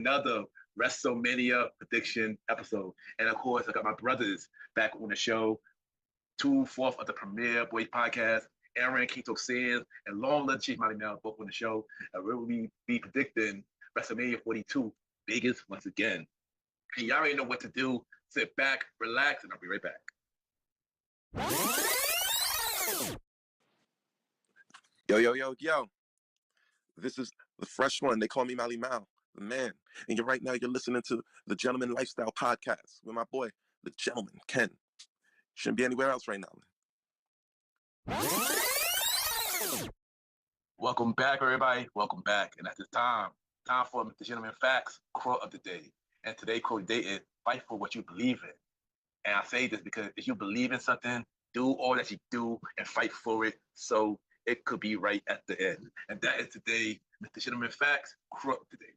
Another WrestleMania prediction episode. And of course, I got my brothers back on the show, two-fourth of the Premier Boys podcast, Aaron Keto Sands and Long Live Chief Mighty Mel, both on the show. And we'll be predicting WrestleMania 42, Vegas once again. And y'all already know what to do. Sit back, relax, and I'll be right back. Yo. This is the fresh one. They call me Mally Mal, the man. And right now you're listening to the Gentleman Lifestyle Podcast with my boy, the gentleman, Ken. Shouldn't be anywhere else right now. Welcome back, everybody. Welcome back. And at this time for the Gentleman Facts quote of the day. And today's quote of the day is, fight for what you believe in. And I say this because if you believe in something, do all that you do and fight for it so it could be right at the end. And that is today, Mr. Gentleman Facts quote of the day.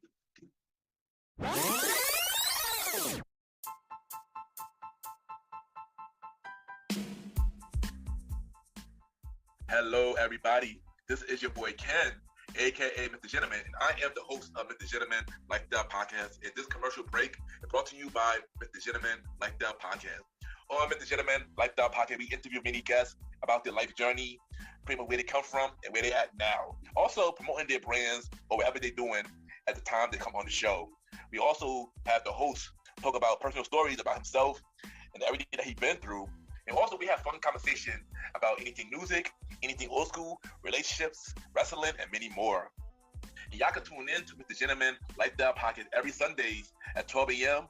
Hello, everybody. This is your boy Ken, aka Mr. Gentleman, and I am the host of Mr. Gentleman Like That Podcast. And this commercial break is brought to you by Mr. Gentleman Like That Podcast. On Mr. Gentleman Like That Podcast, we interview many guests about their life journey, pretty much where they come from and where they're at now. Also promoting their brands or whatever they're doing at the time they come on the show. We also have the host talk about personal stories about himself and everything that he's been through. And also we have fun conversation about anything music, anything old school, relationships, wrestling, and many more. And y'all can tune in to Mr. Gentleman Lifestyle Podcast every Sundays at 12 a.m.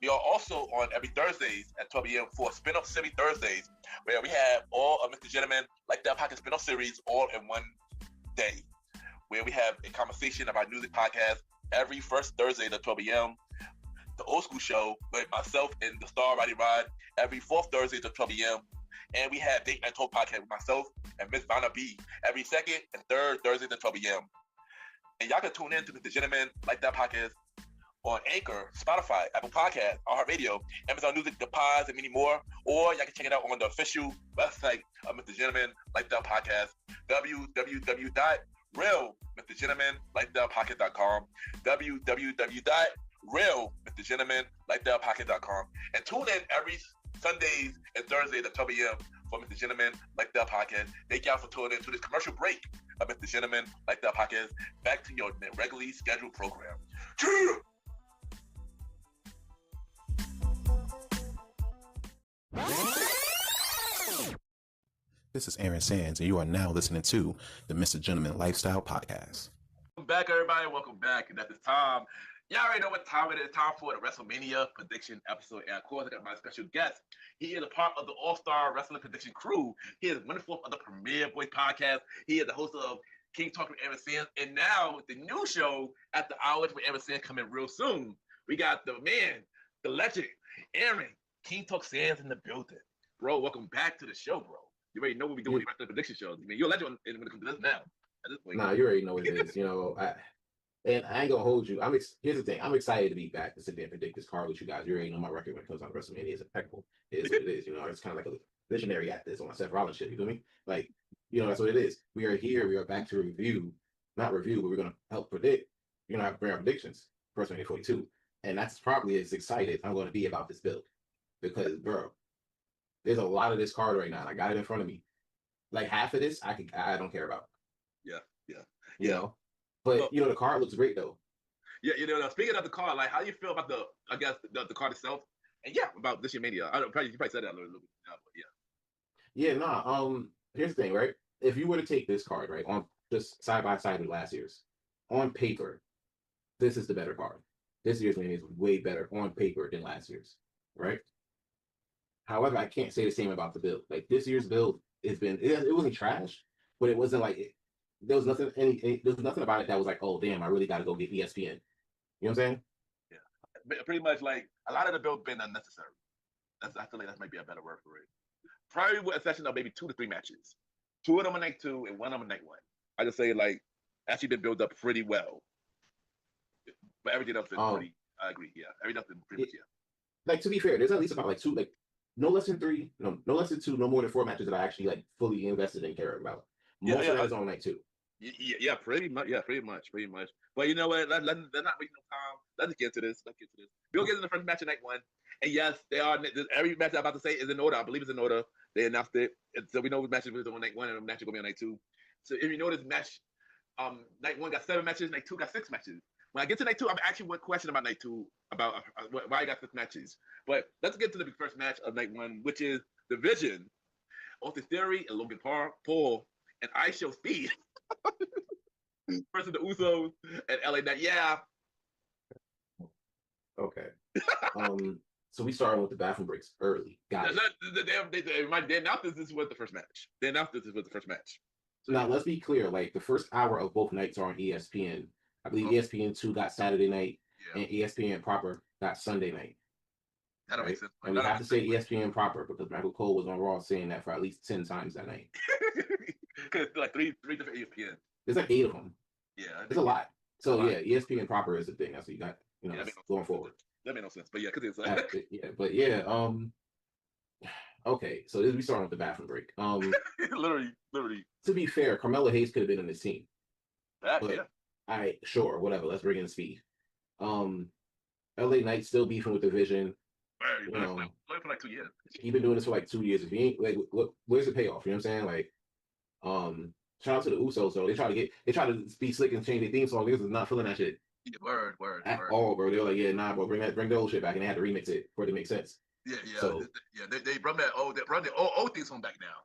We are also on every Thursdays at 12 a.m. for Spin-Off Series Thursdays, where we have all of Mr. Gentleman Lifestyle Podcast Spin-Off Series all in one day, where we have a conversation about music podcast every first Thursday at 12 a.m. The Old School Show with myself and the Star Roddy Rod every fourth Thursday at 12 a.m. And we have Date Night Talk Podcast with myself and Miss Vanna B every second and third Thursday at 12 a.m. And y'all can tune in to the Gentleman Like That Podcast on Anchor, Spotify, Apple Podcasts, iHeartRadio, Amazon Music, The Pods, and many more. Or y'all can check it out on the official website of Mr. Gentleman Like That Podcast, www.realmrgentlemanlikethatpodcast.com, www.realmrgentlemanlikethatpodcast.com. And tune in every Sundays and Thursdays at 12 a.m. for Mr. Gentleman Like That Podcast. Thank y'all for tuning in to this commercial break of Mr. Gentleman Like That Podcast. Back to your regularly scheduled program. This is Aaron Sands, and you are now listening to the Mr. Gentleman Lifestyle Podcast. Welcome back, everybody. Welcome back. And at this time, y'all already know what time it is. Time for the WrestleMania prediction episode. And of course, I got my special guest. He is a part of the All-Star Wrestling Prediction crew. He is one-fourth of the Premier Boys podcast. He is the host of King Talk with Aaron Sands. And now, the new show at the Hours with Aaron Sands coming real soon. We got the man, the legend, Aaron King Talk Sands in the building. Bro, welcome back to the show, bro. You already know what we're doing with the prediction shows. I mean, you're a legend when it comes to this now. At this point. Nah, you already know what it is. And I ain't gonna hold you. Here's the thing. I'm excited to be back to sit there and predict this card with you guys. You already know my record when it comes on WrestleMania is impeccable. It is what it is. It's kind of like a visionary at this on my Seth Rollins shit. You feel me? Like, that's what it is. We are here. We are back to not review, but we're gonna help predict. We're gonna have bring our predictions for WrestleMania 42, and that's probably as excited I'm going to be about this build because, bro, there's a lot of this card right now. And I got it in front of me. Like half of this, I don't care about. Yeah. But the card looks great though. Yeah, speaking of the card, like how do you feel about the card itself? And about this year Mania. You probably said that a little bit now, but yeah. Here's the thing, right? If you were to take this card, right, on just side by side with last year's, on paper, this is the better card. This year's Mania is way better on paper than last year's, right? However, I can't say the same about the build. Like this year's build it wasn't trash, but it wasn't like there was nothing about it that was like, oh damn, I really got to go get ESPN. You know what I'm saying? Yeah, pretty much like a lot of the build been unnecessary. I feel like that might be a better word for it. Probably with a session of maybe 2 to 3 matches, 2 of them on night 2 and 1 of them on night 1. I just say like actually been built up pretty well, but everything else been pretty. I agree. Yeah, everything else been pretty much. Like to be fair, there's at least about like 2, like no less than 3, no less than 2, no more than 4 matches that I actually like fully invested and care about. Most of that is on night 2. Yeah, pretty much. Yeah, pretty much. But you know what? Let's not waste no time. Let's get to this. We'll get in the first match of night one. And yes, they are. Every match I'm about to say is in order. I believe it's in order. They announced it, and so we know the matches will be on night one, and the match is gonna be on night two. So if you notice, match night one got 7 matches, night two got 6 matches. When I get to night two, I'm actually one question about night two about why I got 6 matches. But let's get to the first match of night one, which is Division. Austin Theory and Logan Paul and I Show Speed versus the Usos and LA Knight. Yeah. Okay. So we started with the bathroom breaks early. Got it. They announced this was the first match. So now let's be clear. Like the first hour of both nights are on ESPN. I believe ESPN2 got Saturday night, and ESPN proper got Sunday night. That don't make sense. And we have to say ESPN proper because Michael Cole was on Raw saying that for at least 10 times that night. Because like three different ESPN. There's like 8 of them. Yeah, it's a lot. So yeah, ESPN proper is the thing. That's what you got. You know, going forward. That made no sense. But yeah, because it's like okay, so we starting with the bathroom break. literally. To be fair, Carmelo Hayes could have been in this team. But, all right, sure, whatever. Let's bring in Speed. LA Knight still beefing with Division. You know, for like 2 years. He's been doing this for like 2 years. If he ain't like, where's the payoff? You know what I'm saying? Like, shout out to the Usos though. They try to be slick and change their theme song. Niggas is not feeling that shit. Yeah, word. At all, bro. They were like, yeah, nah, bro, bring the old shit back, and they had to remix it for it to make sense. Yeah. So, they run their old theme song back now.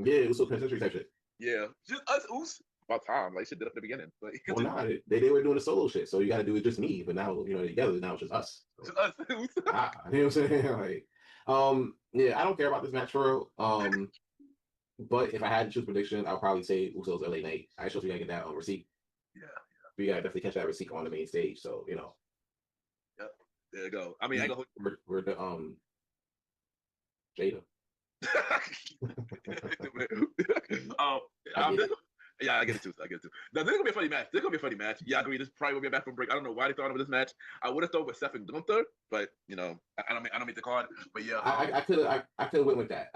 Yeah, it was so penitentiary type shit. Yeah, just us Us. About time, like shit did up at the beginning. But well, nah, they were doing the solo shit, so you got to do it just me. But now together, now it's just us. So, just us. you know what I'm saying? Like, I don't care about this match for real. But if I had to choose prediction, I'll probably say Usos LA Knight. I should gotta get that receipt. Yeah. We gotta definitely catch that receipt on the main stage. So Yep. There you go. I mean, I go. We're the Jada. I get it too. Now, this is gonna be a funny match. Yeah, I agree. This probably will be a bathroom break. I don't know why they thought of this match. I would have thought with Seth and Gunther, but I don't make the card. But yeah, I could have went with that.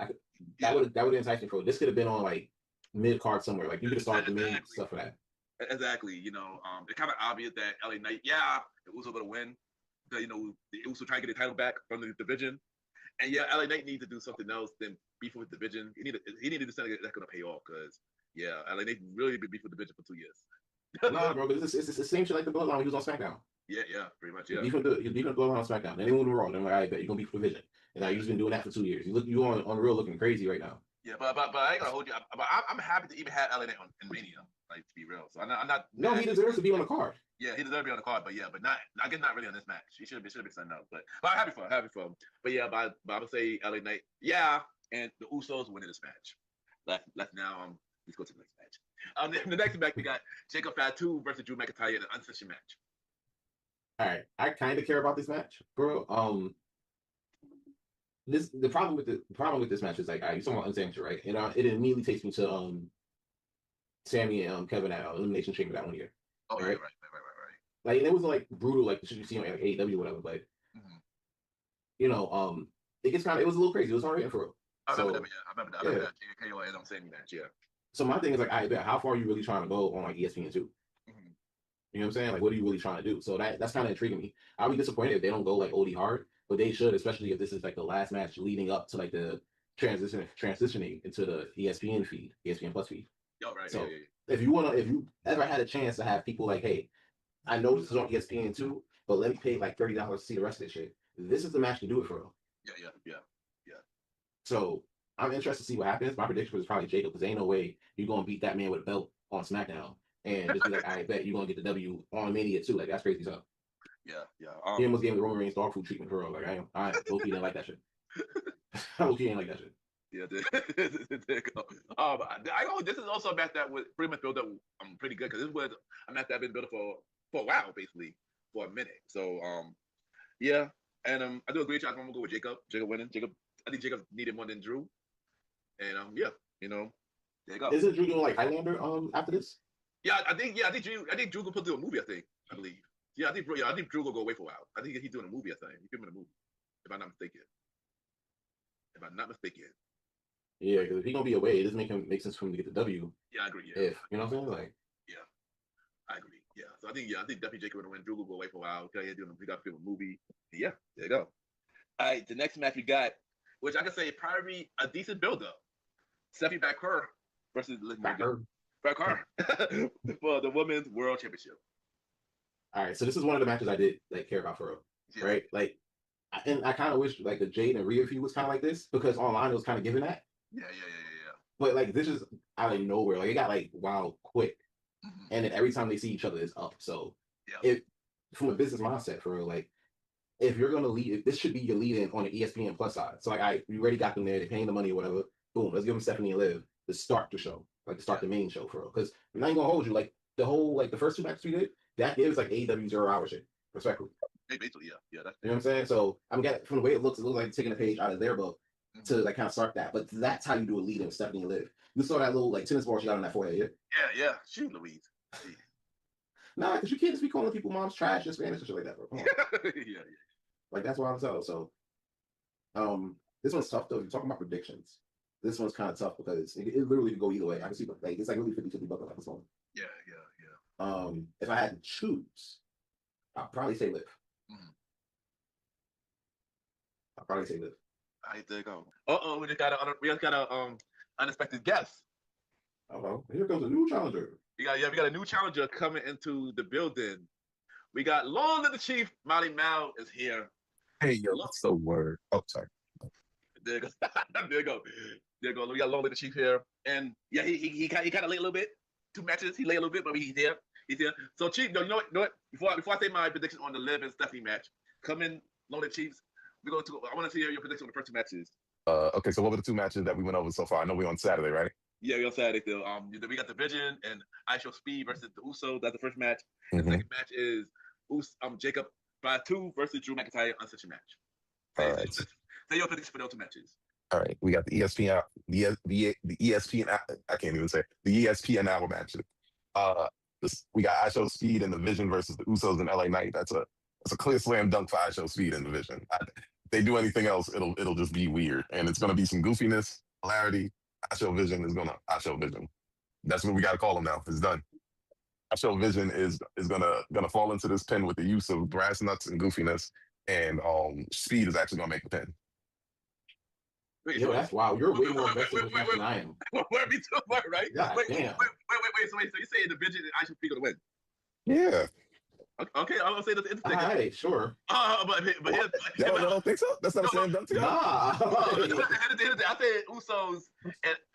That would entice me for. This could have been on like mid card somewhere. Like you could have started the main stuff for that. Exactly. It's kind of obvious that LA Knight, it was a little win. It was trying to get the title back from the division. And LA Knight needs to do something else than beef with the division. He needed to do something that's gonna pay off because LA Knight really been beef with the division for 2 years. No, bro, it's the same shit like the Bloodline when he was on SmackDown. Yeah, pretty much. Yeah, he's been the Bloodline on SmackDown. Then they moved to Raw. Then like, I bet you're gonna beef with the division. And now you've been doing that for 2 years. You on the real looking crazy right now. Yeah, but I ain't gonna hold you. I'm happy to even have LA Knight in Mania. Like to be real, so I'm not. No, he deserves to be on the card. Yeah, he deserves to be on the card, but not really on this match. He should have been signed out, but I'm happy for him. But I would say LA Knight, and the Usos winning this match. Let's go to the next match. The next match we got Jacob Fatu versus Drew McIntyre in an unsanctioned match. All right, I kind of care about this match, bro. The problem with this match is like, you're talking about unsanctioned, right? And it immediately takes me to Sammy and Kevin at Elimination Chamber that one year. Oh, right. Like, and it wasn't like brutal like the shit you see on like AEW or whatever, but it gets it was a little crazy. It was already for real. I remember that KO and Sammy match. Yeah. So my thing is like, I bet how far are you really trying to go on like ESPN2? You know what I'm saying? Like, what are you really trying to do? So that's kind of intriguing me. I'll be disappointed if they don't go like OD hard, but they should, especially if this is like the last match leading up to like the transitioning into the ESPN feed, ESPN Plus feed. Oh, right. So if you ever had a chance to have people like, hey, I know this is on ESPN2, but let me pay like $30 to see the rest of this shit. This is the match to do it for real. Yeah. So I'm interested to see what happens. My prediction was probably Jacob, because ain't no way you're gonna beat that man with a belt on SmackDown and just be like, I bet you're gonna get the W on Mania too. Like, that's crazy stuff. Yeah. He almost gave the Roman Reigns dog food treatment for real. Like, I low-key didn't like that shit. I low-key didn't like that shit. Yeah, there you go. This is also a match that was pretty much built up pretty good, because this was a match that had been built for a while, basically, for a minute. So and I do agree with you. I'm gonna go with Jacob. Jacob winning. I think Jacob needed more than Drew. And there you go. Isn't Drew doing like Highlander after this? I think Drew will put through a movie, I believe. I think Drew will go away for a while. I think he's doing a movie, He's filming a movie, if I'm not mistaken. Yeah, because if he's gonna be away, it doesn't make sense for him to get the W. Yeah, I agree. Yeah. If you know what I'm saying, like. I agree. Yeah. So I think definitely Jacob would win. Drew will go away for a while. Okay, we got to film a movie. Yeah, there you go. All right, the next match we got, which I can say probably a decent build up. Steffi Backer versus Liv Morgan. Backer for the Women's World Championship. All right, so this is one of the matches I did like care about for real, right? Like, and I kind of wish like the Jade and Rhea feud was kind of like this because online it was kind of giving that. Yeah. But like this is out of nowhere. Like it got like wild quick, and then every time they see each other, it's up. So if from a business mindset for real, like if you're gonna lead, this should be your lead in on the ESPN Plus side. So like, you already got them there, they're paying the money or whatever. Boom, let's give them Stephanie and Liv to start the show, like to start the main show for real. Because I'm not even gonna hold you. Like the whole like the first two matches we did, that gives like AEW 0 hour shit, respectfully. Basically, yeah. That's you know what I'm saying. So I'm getting from the way it looks like taking a page out of their book to like kind of start that. But that's how you do a lead in with Stephanie and Liv. You saw that little like tennis ball she got on that forehead, yeah? Yeah. Shoot, Louise. Nah, because you can't just be calling people moms trash in Spanish and shit like that, bro. Come on. yeah. Like that's why I'm so. So, this one's tough though. You're talking about predictions. This one's kind of tough because it literally could go either way. I can see, like it's like really 50-50 bucket at this moment. Yeah. If I had to choose, I'd probably say Liv. I'll probably say Liv. All right, there you go. We just got a unexpected guest. Here comes a new challenger. We got a new challenger coming into the building. We got Long Live the Chief. Molly Mal is here. Hey, yo, what's the word? Oh, sorry. There you go. There you go. We got Long Live the Chief here, and yeah, he kind of late a little bit. 2 matches, he late a little bit, but he's here. So Chief, you know what? Before I say my prediction on the Liv and Stephanie match, come in, Long Live the Chiefs. I want to see your prediction on the first 2 matches. Okay, so what were the 2 matches that we went over so far? I know we're on Saturday, right? Yeah, we're on Saturday still. We got the Vision and I Show Speed versus the Usos. That's the first match. The second match is Jacob by 2 versus Drew McIntyre uncensored match. All right. Say your prediction for those 2 matches. All right, we got the ESPN, the ESPN. I can't even say the ESPN hour matches. We got I Show Speed and the Vision versus the Usos and LA Knight. That's a clear slam dunk for I Show Speed and the Vision. If they do anything else, it'll just be weird, and it's gonna be some goofiness, hilarity. I Show Vision. That's what we gotta call them now. It's done. I Show Vision is gonna fall into this pin with the use of brass nuts and goofiness, and Speed is actually gonna make the pin. Wait, yeah, that's wow. You're way more invested than I am. Where me too, right? God, wait. damn. So you saying the Vision and I Show Speed gonna win? Yeah. Okay, I'm gonna say that's interesting. All right, sure. But I don't think so. That's not a slam dunk. Nah. I said Usos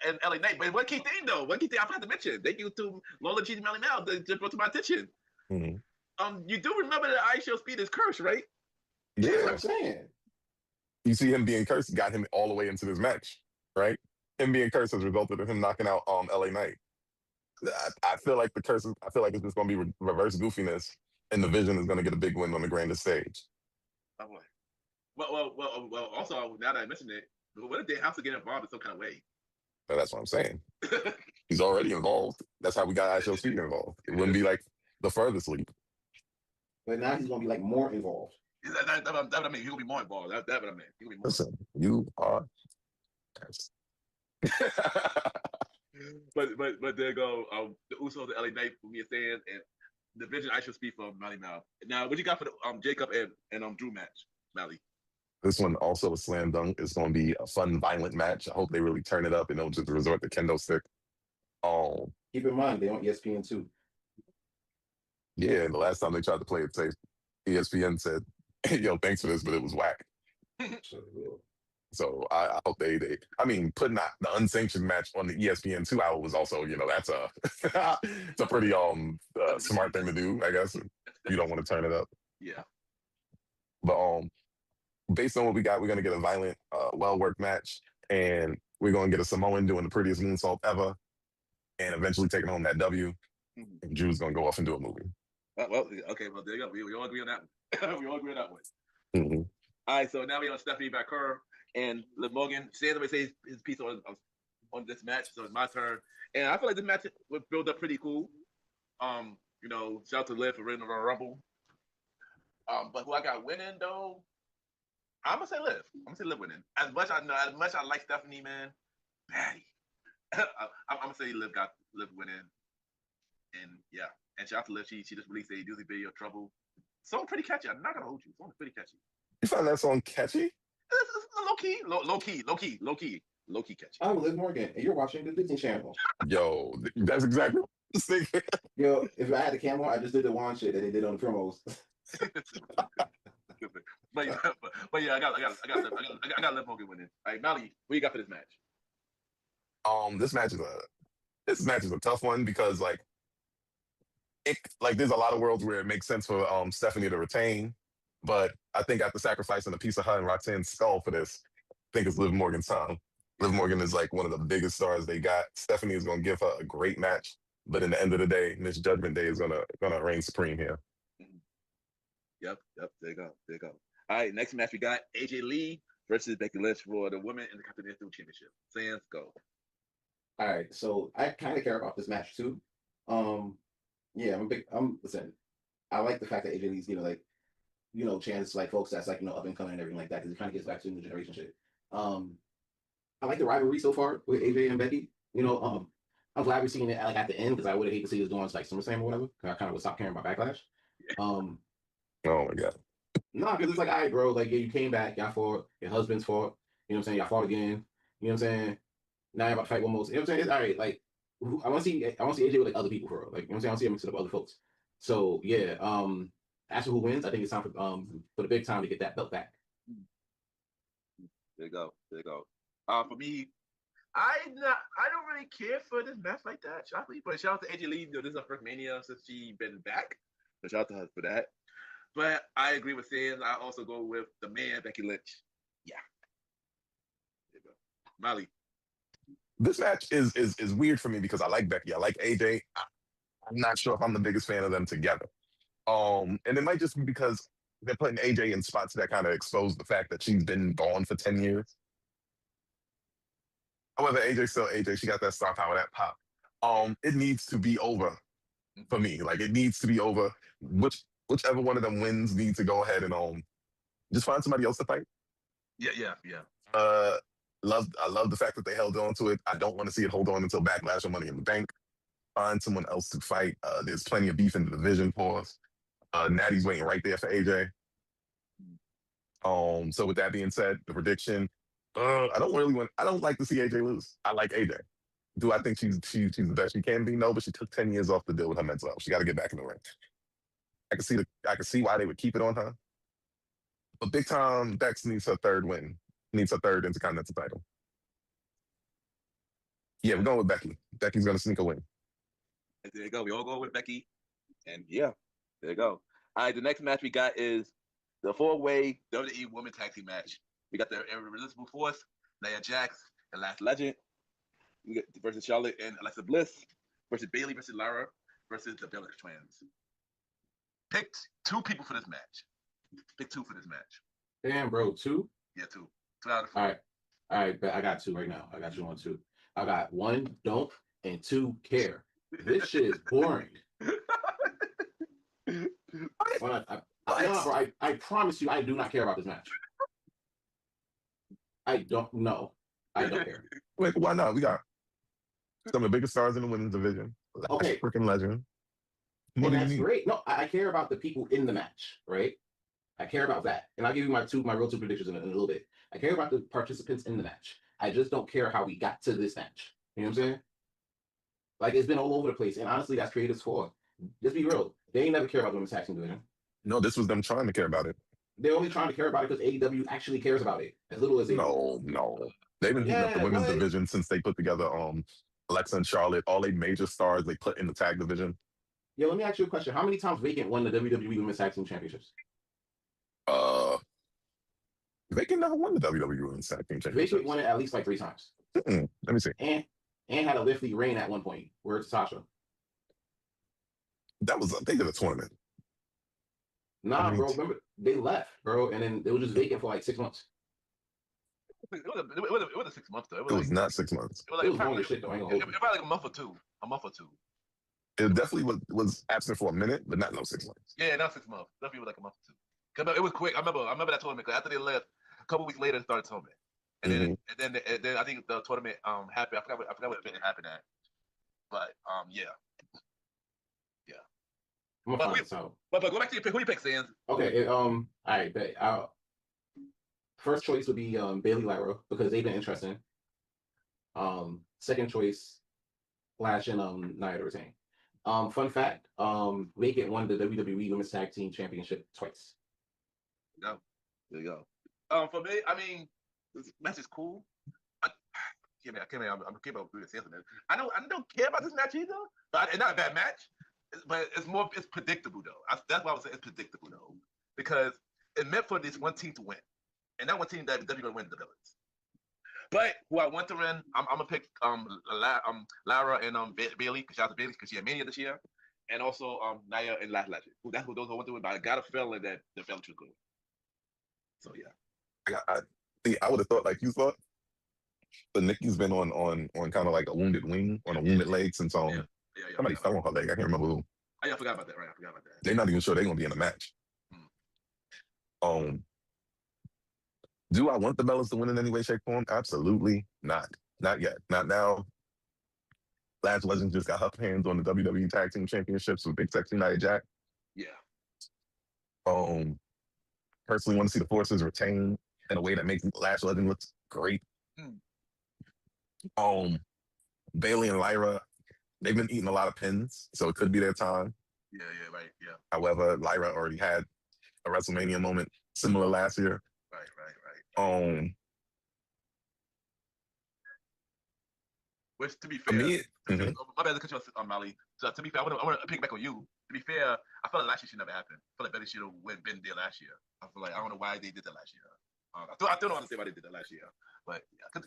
and LA Knight, but one key thing though, I forgot to mention, thank you to Lola Cheese Melly Mel that just brought to my attention. You do remember that I Show Speed is cursed, right? Yeah, that's what I'm saying. You see him being cursed got him all the way into this match, right? Him being cursed has resulted in him knocking out LA Knight. I feel like it's just going to be reverse goofiness, and the Vision is going to get a big win on the grandest stage. Oh boy. Well. Also, now that I mentioned it, what if they have to get involved in some kind of way? Well, that's what I'm saying. He's already involved. That's how we got I Show Speed involved. It wouldn't be like the furthest leap. But now he's going to be like more involved. That's what I mean. He's going to be more involved. That's what I mean. He's going to be more. Listen, you are. But there you go. The Usos, the LA Knight, for me, saying, and the Vision I Show Speed for Mally Mal. Now, what you got for the Jacob and Drew match, Mally? This one also a slam dunk. It's going to be a fun, violent match. I hope they really turn it up and don't just resort to kendo stick. Keep in mind, they on ESPN too. Yeah, and the last time they tried to play it safe, ESPN said, hey, yo, thanks for this, but it was whack. So I hope they putting out the unsanctioned match on the ESPN 2 hour was also, that's it's a pretty smart thing to do, I guess. You don't want to turn it up. Yeah. But based on what we got, we're gonna get a violent, well-worked match, and we're gonna get a Samoan doing the prettiest moonsault ever, and eventually taking home that W. And Drew's gonna go off and do a movie. Well, okay, well there you go. We all agree on that one. We all agree on that one. Mm-hmm. All right, so now we have Stephanie Backer and Liv Morgan. Sandra say his piece on this match, so it's my turn. And I feel like this match would build up pretty cool. Shout out to Liv for winning the Rumble. But who I got winning though? I'm gonna say Liv. I'm gonna say Liv winning. As much I like Stephanie, man, baddie. I'm gonna say Liv got Liv winning. And yeah, And shout out to Liv, she just released a music video, Trouble. Song pretty catchy. I'm not gonna hold you. Song pretty catchy. You find that song catchy? Low key catchy. I'm Liv Morgan, and you're watching the Disney Channel. Yo, that's exactly what I was thinking. Yo, if I had the camera, I just did the wand shit that they did on the promos. but yeah, I got Liv Morgan winning. All right, Mally, what you got for this match? This match is a tough one because there's a lot of worlds where it makes sense for Stephanie to retain, but I think after sacrificing a piece of her and Roxanne's skull for this, I think it's Liv Morgan's time. Liv Morgan is one of the biggest stars they got. Stephanie is gonna give her a great match, but in the end of the day, Miss Judgment Day is gonna reign supreme here. Yep. There you go. All right, next match we got AJ Lee versus Becky Lynch for the Women in the Continental Championship. Sans, go. All right, so I kind of care about this match too. Yeah, listen, I like the fact that AJ Lee's chance folks that's up and coming and everything like that because it kind of gets back to new generation shit. I like the rivalry so far with AJ and Becky. I'm glad we're seeing it at the end because I would have hated to see this going to SummerSlam or whatever. I kind of would stop caring about Backlash. Oh my god. No, because it's all right, bro. Yeah, you came back, y'all fought, your husband's fought. You know what I'm saying? Y'all fought again. You know what I'm saying? Now you're about to fight one more. You know what I'm saying? It's all right. I want to see AJ with other people for real. You know what I'm saying? I want to see him mixed up with other folks. So yeah, after who wins, I think it's time for the big time to get that belt back. There you go. For me, I don't really care for this match like that, shockingly. But shout out to AJ Lee. This is her first Mania since she been back. So shout out to her for that. But I agree with Sans. I also go with the man, Becky Lynch. Yeah. There you go. Molly. This match is weird for me because I like Becky. I like AJ. I'm not sure if I'm the biggest fan of them together. And it might just be because they're putting AJ in spots that kind of expose the fact that she's been gone for 10 years. However, AJ's still AJ. She got that star power, that pop. It needs to be over for me. It needs to be over. Whichever one of them wins needs to go ahead and just find somebody else to fight. Yeah. I love the fact that they held on to it. I don't want to see it hold on until Backlash or Money in the Bank. Find someone else to fight. There's plenty of beef in the division for us. Natty's waiting right there for AJ. So with that being said, the prediction, I don't like to see AJ lose. I like AJ. Do I think she's the best she can be? No, but she took 10 years off to deal with her mental health. She got to get back in the ring. I can see why they would keep it on her. But big time, Bex needs her third win. Needs her third Intercontinental title. Yeah, we're going with Becky. Becky's going to sneak a win. And there you go. We all go with Becky. And yeah, there you go. All right, the next match we got is the four-way WWE Women's Tag Team match. We got the Irresistible Force, Nia Jax, and Last Legend. We got versus Charlotte and Alexa Bliss versus Bayley versus Lara versus the Belair Twins. Pick two people for this match. Damn, bro, two? Yeah, two. 2 out of 4. All right, but I got two right now. I got you on two. I got 1, don't, and 2, care. This shit is boring. I promise you, I do not care about this match. I don't know. I don't care. Wait, why not? We got some of the biggest stars in the women's division. Okay. Freaking legend. And that's great. No, I care about the people in the match, right? I care about that. And I'll give you my real two predictions in a little bit. I care about the participants in the match. I just don't care how we got to this match. You know what I'm saying? It's been all over the place. And honestly, that's creative's fault. Just be real. They ain't never care about the women's tag team division. No, this was them trying to care about it. They're only trying to care about it because AEW actually cares about it. As little as they No. They've been heating up the women's division since they put together Alexa and Charlotte, all they major stars they put in the tag division. Yo, let me ask you a question. How many times Vacant won the WWE Women's Tag Team Championships? Vacant never won the WWE Women's Tag Team Championships. Vacant won it at least 3 times. Let me see. And had a lengthy reign at one point. Where's Tasha? They did a tournament. Nah, bro. Remember, they left, bro, and then it was just vacant for 6 months. It was 6 months though. It was not 6 months. It was probably shit though. It was probably a month or two. It definitely was absent for a minute, but not 6 months. Yeah, not 6 months. Definitely was a month or two. Cause it was quick. I remember that tournament. Cause after they left, a couple weeks later, it started tournament. And then I think the tournament happened. I forgot what event it happened at. But yeah. I'm gonna find this out. But go back to your pick. Who you pick, Sands? Okay. All right. Bet. First choice would be Bailey Lyra because they've been interesting. Second choice, Flash and Nia Retain. Fun fact, Vacant won the WWE Women's Tag Team Championship twice. No, there you go. For me, I mean, this match is cool. I'm keeping up with the I don't care about this match either. But it's not a bad match. But it's predictable though. That's why I was saying it's predictable though, because it's meant for this one team to win, and that one team that definitely gonna win the Villains. But who I want to win, I'm gonna pick Lara and Bailey, because shout out to Bailey because she had Mania this year, and also Nia and Lash Legend. That's who those I want to win. But I got a feeling that the Villains will go. So yeah, I would have thought like you thought. But Nikki's been on kind of like a wounded wing, on a wounded leg since somebody fell on her leg. I can't remember who. I forgot about that. Right, I forgot about that. They're not even sure they're gonna be in a match. Do I want the Bellas to win in any way, shape, form? Absolutely not. Not yet. Not now. Lash Legend just got her hands on the WWE Tag Team Championships with Big Sexy Nia Jax. Yeah. Personally want to see the Forces retain in a way that makes Lash Legend look great. Bailey and Lyra, they've been eating a lot of pins, so it could be their time. Yeah, right, yeah. However, Lyra already had a WrestleMania moment similar last year. Right. Which, to be fair, my bad to cut you off, Molly. So to be fair, I want to pick back on you. To be fair, I feel like last year should never happen. I feel like Bailey should have been there last year. I feel like I don't know why they did that last year. I still don't understand why they did that last year. But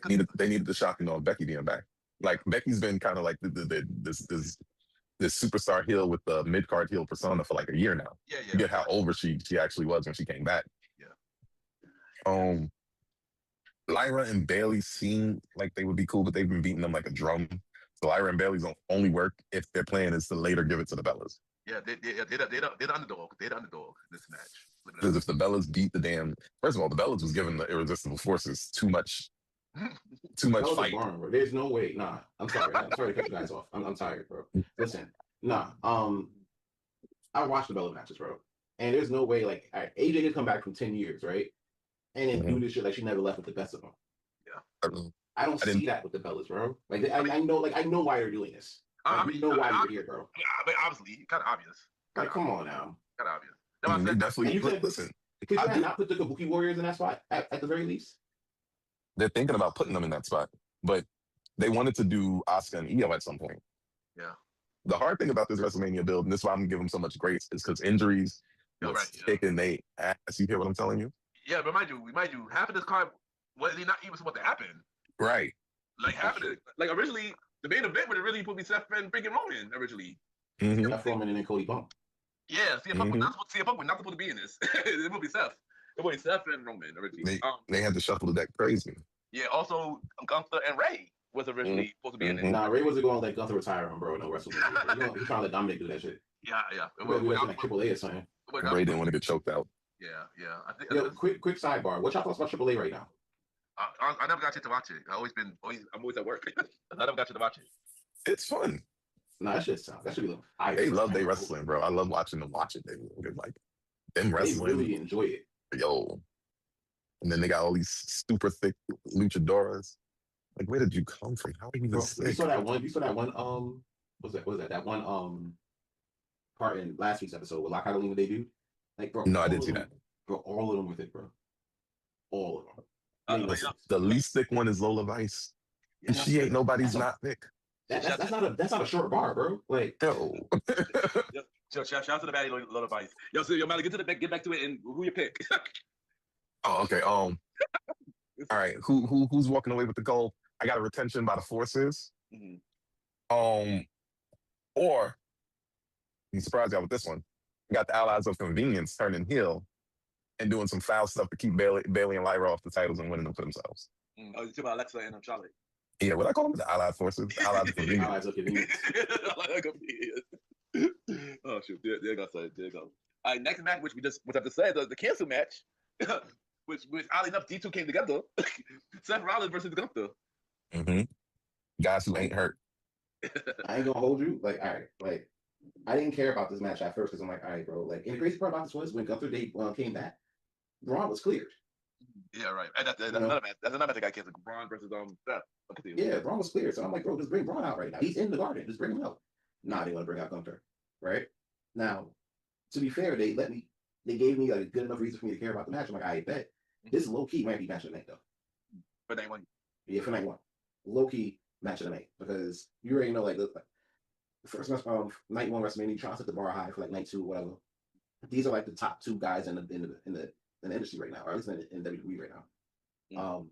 yeah, they needed the shock of Becky being back. Like Becky's been kind of like this superstar heel with the mid card heel persona for like a year now. Yeah. You get how over she actually was when she came back. Yeah. Lyra and Bailey seem like they would be cool, but they've been beating them like a drum. So Lyra and Bailey's don't only work if their plan is to later give it to the Bellas. Yeah, they're the underdog. They're the underdog in this match. Because if the Bellas beat the damn, first of all, the Bellas was giving the Irresistible Forces too much fight. Boring, bro. There's no way. Nah, I'm sorry. I'm sorry to cut you guys off. I'm tired, bro. Listen, nah. I watched the Bella matches, bro, and there's no way like AJ did come back from 10 years, right? And then do this shit like she never left with the best of them. Yeah. I don't see that with the Bellas, bro. Like I know why they're doing this. Like, know why you're here, bro. I mean, obviously, kind of obvious. Like, come on now. Kind of obvious. They definitely listen. Could you not put the Kabuki Warriors in that spot at the very least? They're thinking about putting them in that spot, but they wanted to do Asuka and Io at some point. Yeah. The hard thing about this WrestleMania build, and this is why I'm gonna give them so much grace, is because injuries kicking they ass. You hear what I'm telling you? Yeah, but mind you, half of this card was not even supposed to happen. Right. Like half of it, like originally, the main event would really supposed to be Seth and freaking Roman originally. Seth Roman and then Cody Punk. Yeah, CM Punk was not supposed to be in this. It would be Seth. It would be Seth and Roman originally. They had to shuffle the deck crazy. Yeah, also Gunther and Ray was originally supposed to be in it. Nah, Ray wasn't going to let Gunther retire him, bro. No WrestleMania. He's trying to let Dominic do that shit. Yeah. We're like Triple A or something. Ray didn't want to get choked out. Yeah. I think. Quick sidebar. What y'all thoughts about Triple A right now? I never got you to watch it. I'm always at work. I never got you to watch it. It's fun. Nah, that should be. They love their wrestling, bro. I love watching them watch it. They like them wrestling. They really enjoy it. Yo. And then they got all these super thick luchadoras. Like, where did you come from? How are you this thick? You saw that one. What was that? That one part in last week's episode with La Catalina they do. Like, bro. No, I didn't see that. Bro, all of them with it, bro. All of them. The least thick one is Lola Vice. And she ain't nobody's not thick. That's not a short bar, bro. Like, yo. Shout out to the baddie Lola Vice. Yo, Molly, get back to it and who you pick. Oh, okay. All right. Who's walking away with the gold? I got a retention by the Forces. Or I'm surprised y'all with this one. I got the Allies of Convenience turning heel and doing some foul stuff to keep Bailey and Lyra off the titles and winning them for themselves. Oh, you're talking about Alexa and Charlotte. Yeah, what I call them? The Allied Forces. Allies of Convenience. Allies of Convenience. Oh, shoot. There goes. All right, next match, which I just said, the cancel match, which oddly enough, D2 came together. Seth Rollins versus Gunther. Guys who ain't hurt. I ain't gonna hold you. Like, all right, like I didn't care about this match at first because I'm like, all right, bro. Like, and the crazy part about this was when Gunther Day came back, Braun was cleared. Yeah, right. And that's another match. That's another match I can't. Braun versus Seth. Yeah, Braun was cleared. So I'm like, bro, just bring Braun out right now. He's in the Garden. Just bring him out. Nah, they want to bring out Gunther. Right now, to be fair, they gave me like a good enough reason for me to care about the match. I'm like, I bet this low key might be match of the night though. For night one. Yeah, for night one, low key match of the night because you already know like the first night one WrestleMania, you try to set the bar high for like night two, whatever. These are like the top two guys in the industry right now, or at least in WWE right now.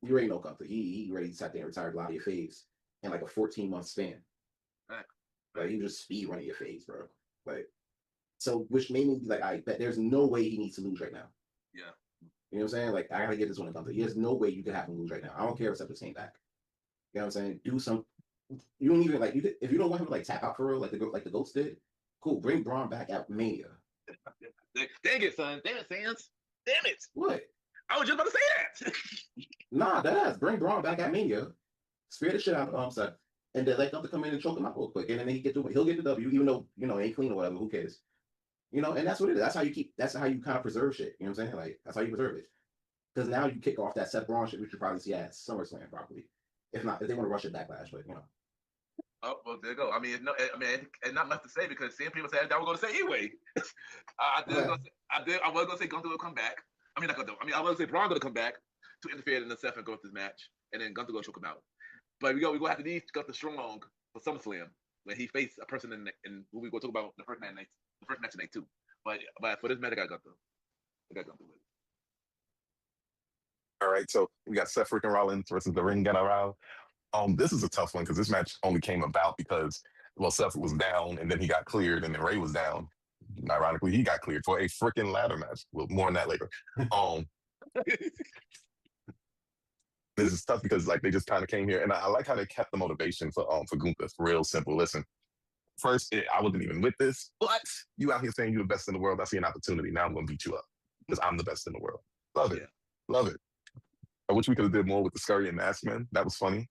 You already know Gunther. He already sat there and retired a lot of your faves in like a 14-month span. Right. Like he was just speed running your faves, bro. Like so, which made me be like, I bet there's no way he needs to lose right now. Yeah. You know what I'm saying? Like I gotta get this one to Gunther. There's no way you can have him lose right now. I don't care if Seth came back. You know what I'm saying? Do some. You don't even like you. If you don't want him to like tap out for real, like the Goats did, cool. Bring Braun back at Mania. Dang it, son. Damn it, fans. Damn it. What? I was just about to say that. Nah, that bring Braun back at Mania. Spear the shit out of Seth, and then let Gunther come in and choke him out real quick, and then he'll get the W, even though ain't clean or whatever. Who cares? And that's what it is. That's how you kind of preserve shit. You know what I'm saying? Like that's how you preserve it. Because now you kick off that Seth Braun shit, which you probably see at SummerSlam probably. If not, if they want to rush it Backlash, but Oh, well, there you go. I mean, it's not much to say because same people said that we're going to say anyway. I was going to say Gunther will come back. I mean, I was going to say Braun going to come back to interfere in the Seth and Gunther's match, and then Gunther going to choke him out. But we're going to have to need Gunther strong for SummerSlam when he faced a person in who we're going to talk about the first match of night two. But for this match, I got Gunther. With it. All right, so we got Seth freaking Rollins versus the Ring General. This is a tough one because this match only came about because, well, Seth was down and then he got cleared and then Ray was down. And ironically, he got cleared for a freaking ladder match. Well, more on that later. This is tough because like they just kind of came here, and I like how they kept the motivation for Gunther. It's real simple. Listen, first I wasn't even with this, but you out here saying you're the best in the world. I see an opportunity. Now I'm gonna beat you up because I'm the best in the world. Love it, love it. I wish we could have did more with the Scurry and Mask Man. That was funny.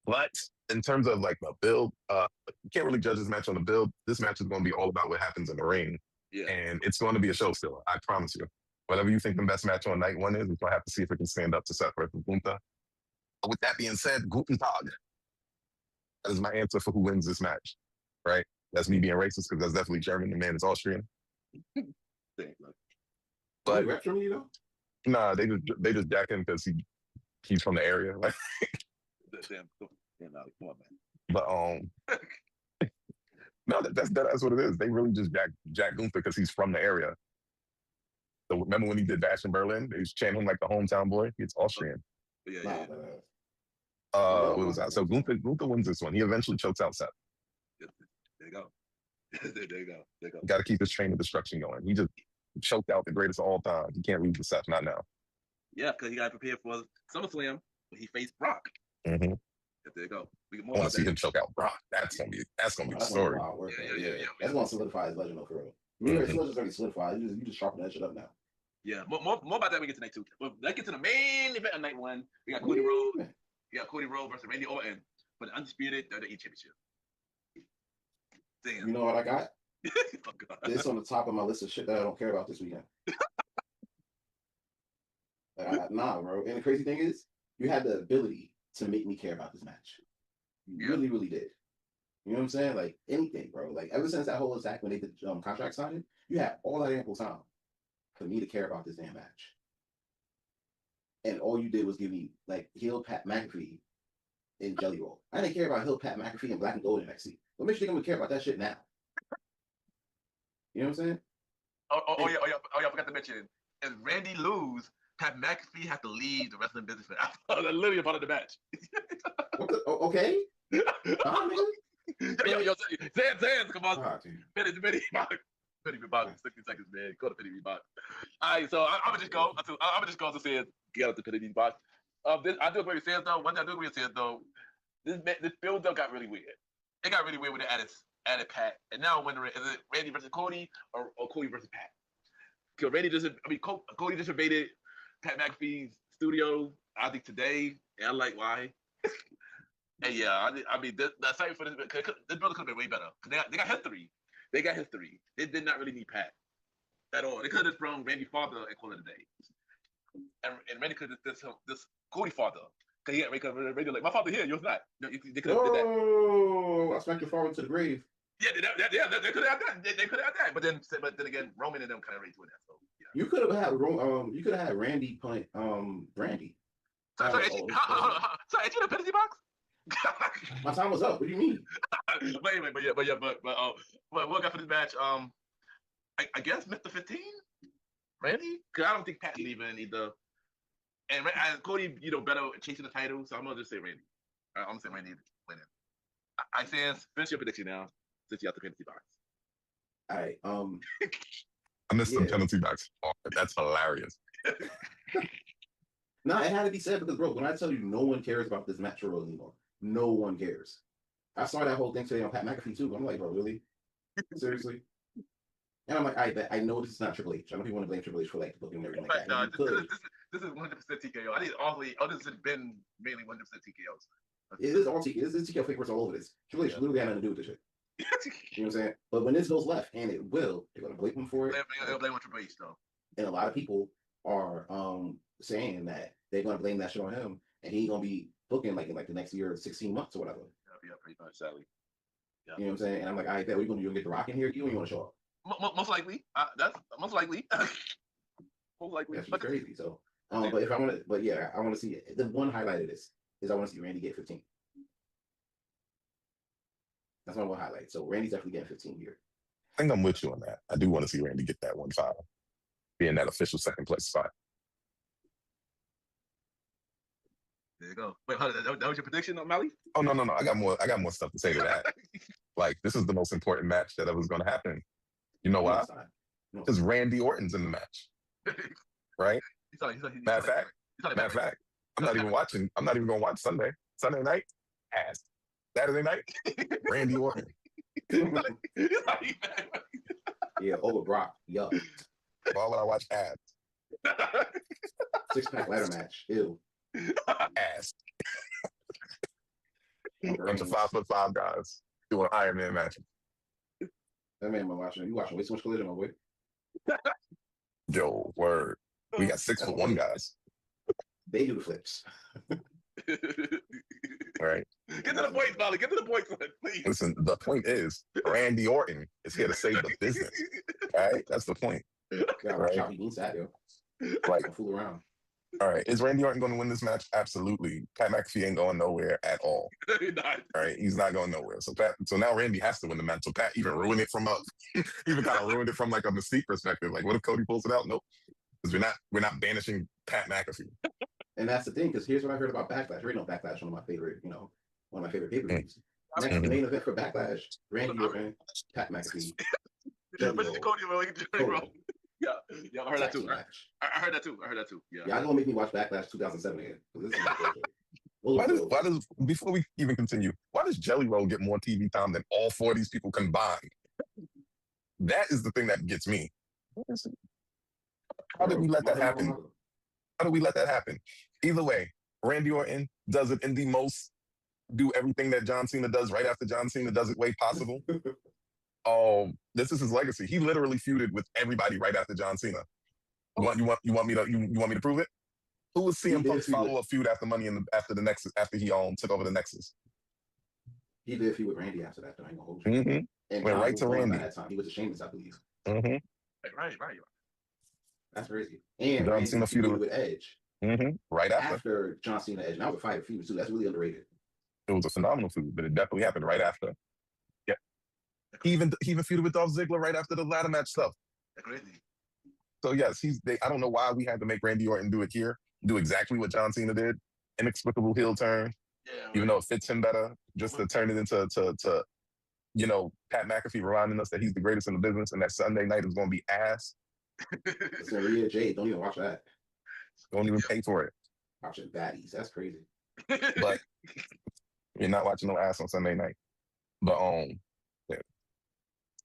But in terms of like the build, you can't really judge this match on the build. This match is going to be all about what happens in the ring, and it's going to be a show stealer. I promise you. Whatever you think the best match on night one is, we're going to have to see if it can stand up to Seth versus Gunther. With that being said, Guten Tag. That is my answer for who wins this match. Right? That's me being racist because that's definitely German. The man is Austrian. But rap from you though? Nah, they just jack him because he's from the area. Like, but no, that's what it is. They really just jack Gunther because he's from the area. So remember when he did Bash in Berlin? They was chanting him like the hometown boy. It's Austrian. Yeah. What was that? So Gunther wins this one. He eventually chokes out Seth. There you go. There you go. Got to keep his train of destruction going. He just choked out the greatest of all time. He can't lose to Seth, not now. Yeah, because he got prepared for SummerSlam when he faced Brock. Mm-hmm. There you go. I want to see him choke out Brock. That's gonna be the story. Yeah. That's gonna solidify his legend for real. His legend's already solidified. You just sharpen that shit up now. Yeah, more about that when we get to night two. But let's get to the main event of night one. We got Cody Rhodes. We got Cody Rhodes versus Randy Orton for the undisputed WWE Championship. Damn. You know what I got? This on the top of my list of shit that I don't care about this weekend. Nah, bro. And the crazy thing is, you had the ability to make me care about this match. You really, really did. You know what I'm saying? Like anything, bro. Like ever since that whole attack when they did contract signing, you had all that ample time for me to care about this damn match. And all you did was give me like heel Pat McAfee in Jelly Roll. I didn't care about heel Pat McAfee and Black and Gold in NXT. What makes you think I'm gonna care about that shit now? You know what I'm saying? Oh, yeah, I forgot to mention. If Randy lose, Pat McAfee have to leave the wrestling business for that. Literally a part of the match. Okay. Yo, Zans, come on. Penny Reebok, 60 seconds, man. Go to Penny Reebok. All right, so I'm gonna just go. I'm just going to say get out to Penny Reebok. I do agree with Sands though. One thing I do agree with Sands though. This build up got really weird. It got really weird when they added Pat, and now I'm wondering is it Randy versus Cody or Cody versus Pat? Because Cody just invaded Pat McAfee's studio. I think today, and I like why. And yeah, I mean, the excitement for this brother could have been way better. They got history. They got history. They did not really need Pat at all. They could have just thrown Randy father and call it a day. And Randy could have just this Cody father. Because he got Randy like, my father here, yours not. No, they could have did that. Oh, I smacked your father to the grave. Yeah, they could have had that. They could have had that. But then again, Roman and them kind of already doing that. So yeah. You could have had Randy punt Brandy. Sorry, you in a penalty box? My time was up. What do you mean? But anyway, but what got for this match? I guess Mr. 15, Randy, because I don't think Pat's leaving either. And Cody, better chasing the title, so I'm gonna just say Randy. I'm gonna say Randy winning. I say finish your prediction now, since you have the penalty box. All right. I missed some penalty box. Oh, that's hilarious. No, it had to be said because, bro, when I tell you no one cares about this match roll anymore, no one cares. I saw that whole thing today on Pat McAfee too. I'm like, bro, really? Seriously? And I'm like, I know this is not Triple H. I don't even want to blame Triple H for like booking and everything like that. This is 100% TKO. I think all this has been mainly 100% TKOs. It is all TKO. This is TKO favorites all over this. Triple H literally had nothing to do with this shit. You know what I'm saying? But when this goes left, and it will, they're gonna blame him for it. They'll blame Triple H though. And a lot of people are saying that they're gonna blame that shit on him, and he's gonna be booking like in like the next year, 16 months or whatever. Yeah, pretty much, sadly. Yeah. You know what I'm saying? And I'm like, I bet we're gonna get the Rock in here. You don't even want to show up. Most likely. That's most likely. Most likely. That's crazy. So, but if I want to, but yeah, I want to see it. The one highlight of this is I want to see Randy get 15. That's my one highlight. So Randy's definitely getting 15 here. I think I'm with you on that. I do want to see Randy get that 1-5, be in that official second place spot. There you go. Wait, that was your prediction, Mally? Oh no. I got more stuff to say to that. Like, this is the most important match that was going to happen. You know why? Because Randy Orton's in the match, right? Matter of fact, I'm not even watching. I'm not even going to watch Sunday night. Ass. Saturday night, Randy Orton. Yeah, over Brock. Yup. Why would I watch ass? 6-pack ladder match. Ew. Ass. Bunch of 5'5" guys doing Iron Man matches. That man, you watching way too much Collision, my boy. Joe, word. We got 6'1" guys. They do the flips. Right. Get to the point, Molly. Get to the point, please. Listen, the point is, Randy Orton is here to save the business. Right? That's the point. God, right? Choppy beans that, yo. Like, don't fool around. All right. Is Randy Orton going to win this match? Absolutely. Pat McAfee ain't going nowhere at all. Not. All right. He's not going nowhere. So now Randy has to win the match. So Pat even ruined it from even kind of ruined it from like a Mystique perspective. Like, what if Cody pulls it out? Nope. Because we're not banishing Pat McAfee. And that's the thing, because here's what I heard about Backlash. Right now, Backlash, one of my favorite pay-per-views. Now, the main event for Backlash, Randy Orton, Pat McAfee. Cody. Yeah, I heard that too. I heard that too. Yeah. Y'all gonna make me watch Backlash 2007 again. This is why does before we even continue, why does Jelly Roll get more TV time than all 4 of these people combined? That is the thing that gets me. How did we let that happen? How do we let that happen? Either way, Randy Orton does it in the most do everything that John Cena does right after John Cena does it way possible. This is his legacy. He literally feuded with everybody right after John Cena. You want me to prove it? Who was CM Punk's follow-up feud after after the Nexus after he took over the Nexus? He did feud with Randy after that. I ain't gonna hold you. Mm-hmm. And went right to Randy. That time. He was a Sheamus, I believe. Mm-hmm. Right. That's crazy. And John Cena feuded with Edge. Mm-hmm. Right after John Cena Edge. Now with Fire feud too. That's really underrated. It was a phenomenal feud, but it definitely happened right after. Yeah. He even feuded with Dolph Ziggler right after the ladder match stuff. That's crazy. So yes, I don't know why we had to make Randy Orton do it here. Do exactly what John Cena did. Inexplicable heel turn. Yeah, even though it fits him better, just to turn it into Pat McAfee reminding us that he's the greatest in the business and that Sunday night is going to be ass. Maria Jade, don't even watch that. Don't even pay for it. Watching baddies, that's crazy. But you're not watching no ass on Sunday night. But yeah.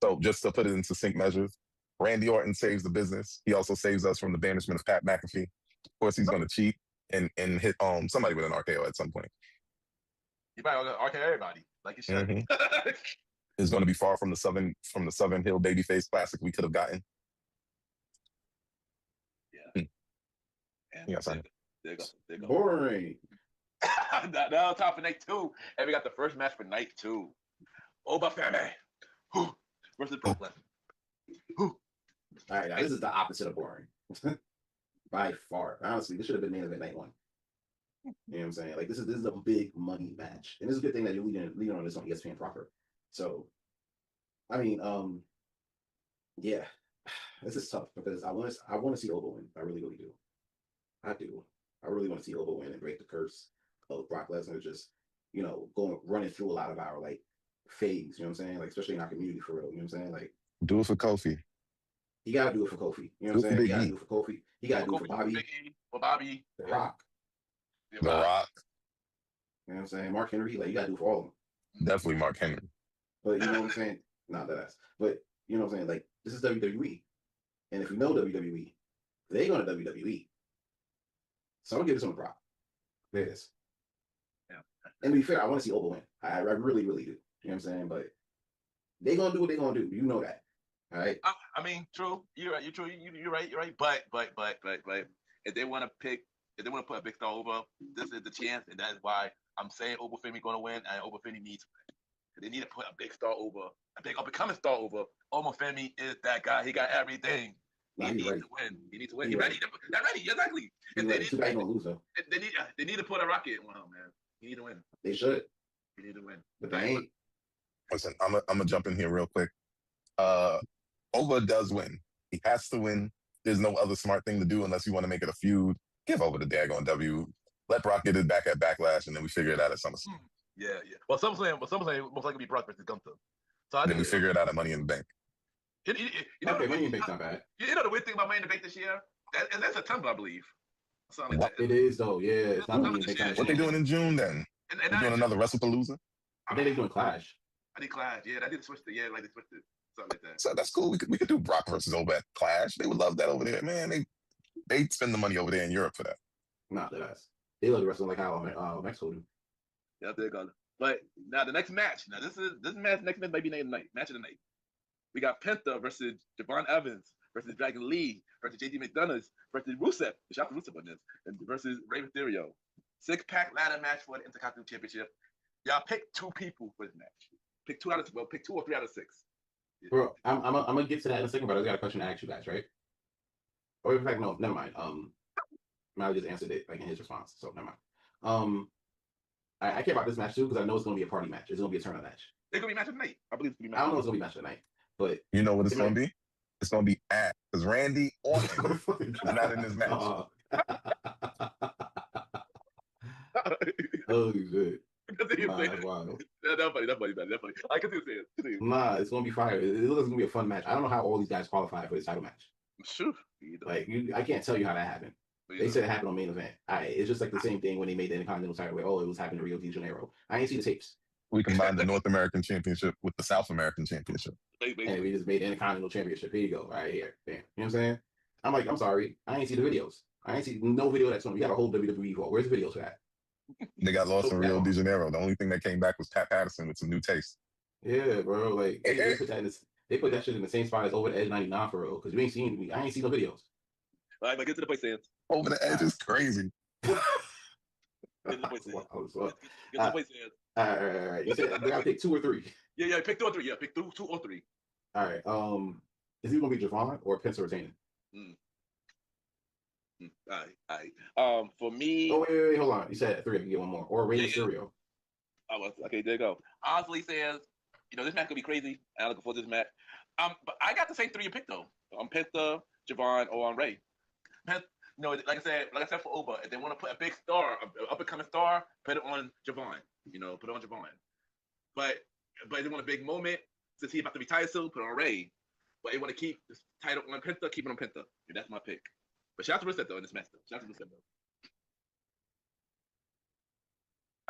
So just to put it into sync measures, Randy Orton saves the business. He also saves us from the banishment of Pat McAfee. Of course, he's going to cheat and hit somebody with an RKO at some point. You probably RK everybody like you should. Mm-hmm. It's going to be far from the Southern Hill Babyface Classic we could have gotten. Yeah. Yeah, sorry. There you go. Boring. Now time for night 2, and we got the first match for night 2. Obafemi versus Brooklyn. All right, now this is the opposite of boring. By far. Honestly, this should have been main event night 1. You know what I'm saying? Like this is a big money match. And this is a good thing that you're leading on this on ESPN proper. So I mean, yeah. This is tough because I want to see Oba win. I really, really do. I do. I really want to see Oba win and break the curse of Brock Lesnar just, running through a lot of our like phase, you know what I'm saying? Like especially in our community for real. You know what I'm saying? Like do it for Kofi. He gotta do it for Kofi. You know what I'm saying? He gotta do it for Kofi. He gotta do it for Bobby. For Bobby. The Rock. The Rock. You know what I'm saying? Mark Henry, like you gotta do it for all of them. Definitely Mark Henry. But you know what I'm saying? Not that ass. But you know what I'm saying? Like this is WWE. And if you know WWE, they're gonna WWE. So I'm gonna give this one to Brock. There it is. Yeah. And to be fair, I want to see Oba win. I really, really do. You know what I'm saying? But they gonna do what they gonna do. You know that. All right. I mean, true. You're right. You're true. You're right. You're right. But if they want to put a big star over, this is the chance, and that is why I'm saying Obafemi going to win, and Obafemi needs to win. They need to put a big star over, a big up-and-coming star over. Obafemi is that guy. He got everything. He needs to win. He needs to win. He's ready. They're ready. Exactly. And they need to put a rocket in one, man. He need to win. They should. He need to win. But they ain't. Listen, I'm gonna jump in here real quick. Oba does win. He has to win. There's no other smart thing to do unless you want to make it a feud. Give over the daggone W. Let Brock get it back at Backlash, and then we figure it out at SummerSlam. Yeah. Well, some saying most likely be Brock versus Gunther. So then we figure it out at Money in the Bank. Money in the Bank's not bad. You know the weird thing about Money in the Bank this year? That's September, I believe. Something like that. It is though. Yeah, it's not Money in the Bank. What they doing in June then? They're doing another WrestlePalooza? I think they're doing Clash. I think Clash. Yeah, I did switch it. Yeah, like they switched it. Something like that. So that's cool. We could do Brock versus Oba at Clash. They would love that over there, man. They spend the money over there in Europe for that. Not that ass. They love the wrestling like how Mexico do. Yeah, there you go. But now the next match. Now this match. Next match might be named match of the night. We got Penta versus Javon Evans versus Dragon Lee versus JD McDonough versus Rusev. Shout out to Rusev on this. And versus Rey Mysterio. 6-pack ladder match for the Intercontinental Championship. Y'all pick 2 people for this match. Pick 2 or 3 out of 6. Bro, I'm gonna get to that in a second, but I got a question to ask you guys, right? Or in fact, no, never mind. Mally just answered it like in his response, so never mind. I care about this match too because I know it's gonna be a party match. It's gonna be a tournament match. It's gonna be match of the night. I believe it's gonna be match. I don't know it's gonna be match of the night, but you know what it's gonna be? It's gonna be because Randy Orton is not in this match. Oh shit. Wow. That's funny. I can see it. Nah, it's gonna be fire. It looks like it's gonna be a fun match. I don't know how all these guys qualify for this title match. Sure. Like I can't tell you how that happened. They said it happened on main event. It's just like the same thing when they made the Intercontinental title. Like, oh, it was happening in Rio de Janeiro. I ain't see the tapes. We combined the North American Championship with the South American Championship. And we just made the Intercontinental Championship. Here you go, right here. Bam. You know what I'm saying? I'm like, I'm sorry. I ain't see the videos. I ain't see no video that's on. We got a whole WWE for. Where's the videos for that? They got lost in Rio de Janeiro. The only thing that came back was Pat Patterson with some new taste. Yeah, bro. Like they put that shit in the same spot as Over the Edge 99 for real. Because you ain't seen me. I ain't seen no videos. All right, but get to the point, Sam. Over the Edge is crazy. Get to the point, Sam. Get to the point, Sam. All right. You said they gotta pick 2 or 3. Yeah. Pick 2 or 3. Yeah, pick 2 or 3. All right. Is he gonna be Javon or Pence retaining? All right. For me. Oh wait, hold on. You said 3. I can get 1 more. Or Rey Mysterio. Oh, okay. There you go. Honestly, says, this match gonna be crazy. I'm looking forward to this match. But I got the same 3 you picked though. Penta, Javon, or on Rey. Like I said for Oba, if they want to put a big star, an up and coming star, put it on Javon. Put it on Javon. But if they want a big moment, since he's about to be title soon, put it on Rey. But they want to keep the title on Penta, keep it on Penta. That's my pick. But shout out to Rusev though in this match though. Shout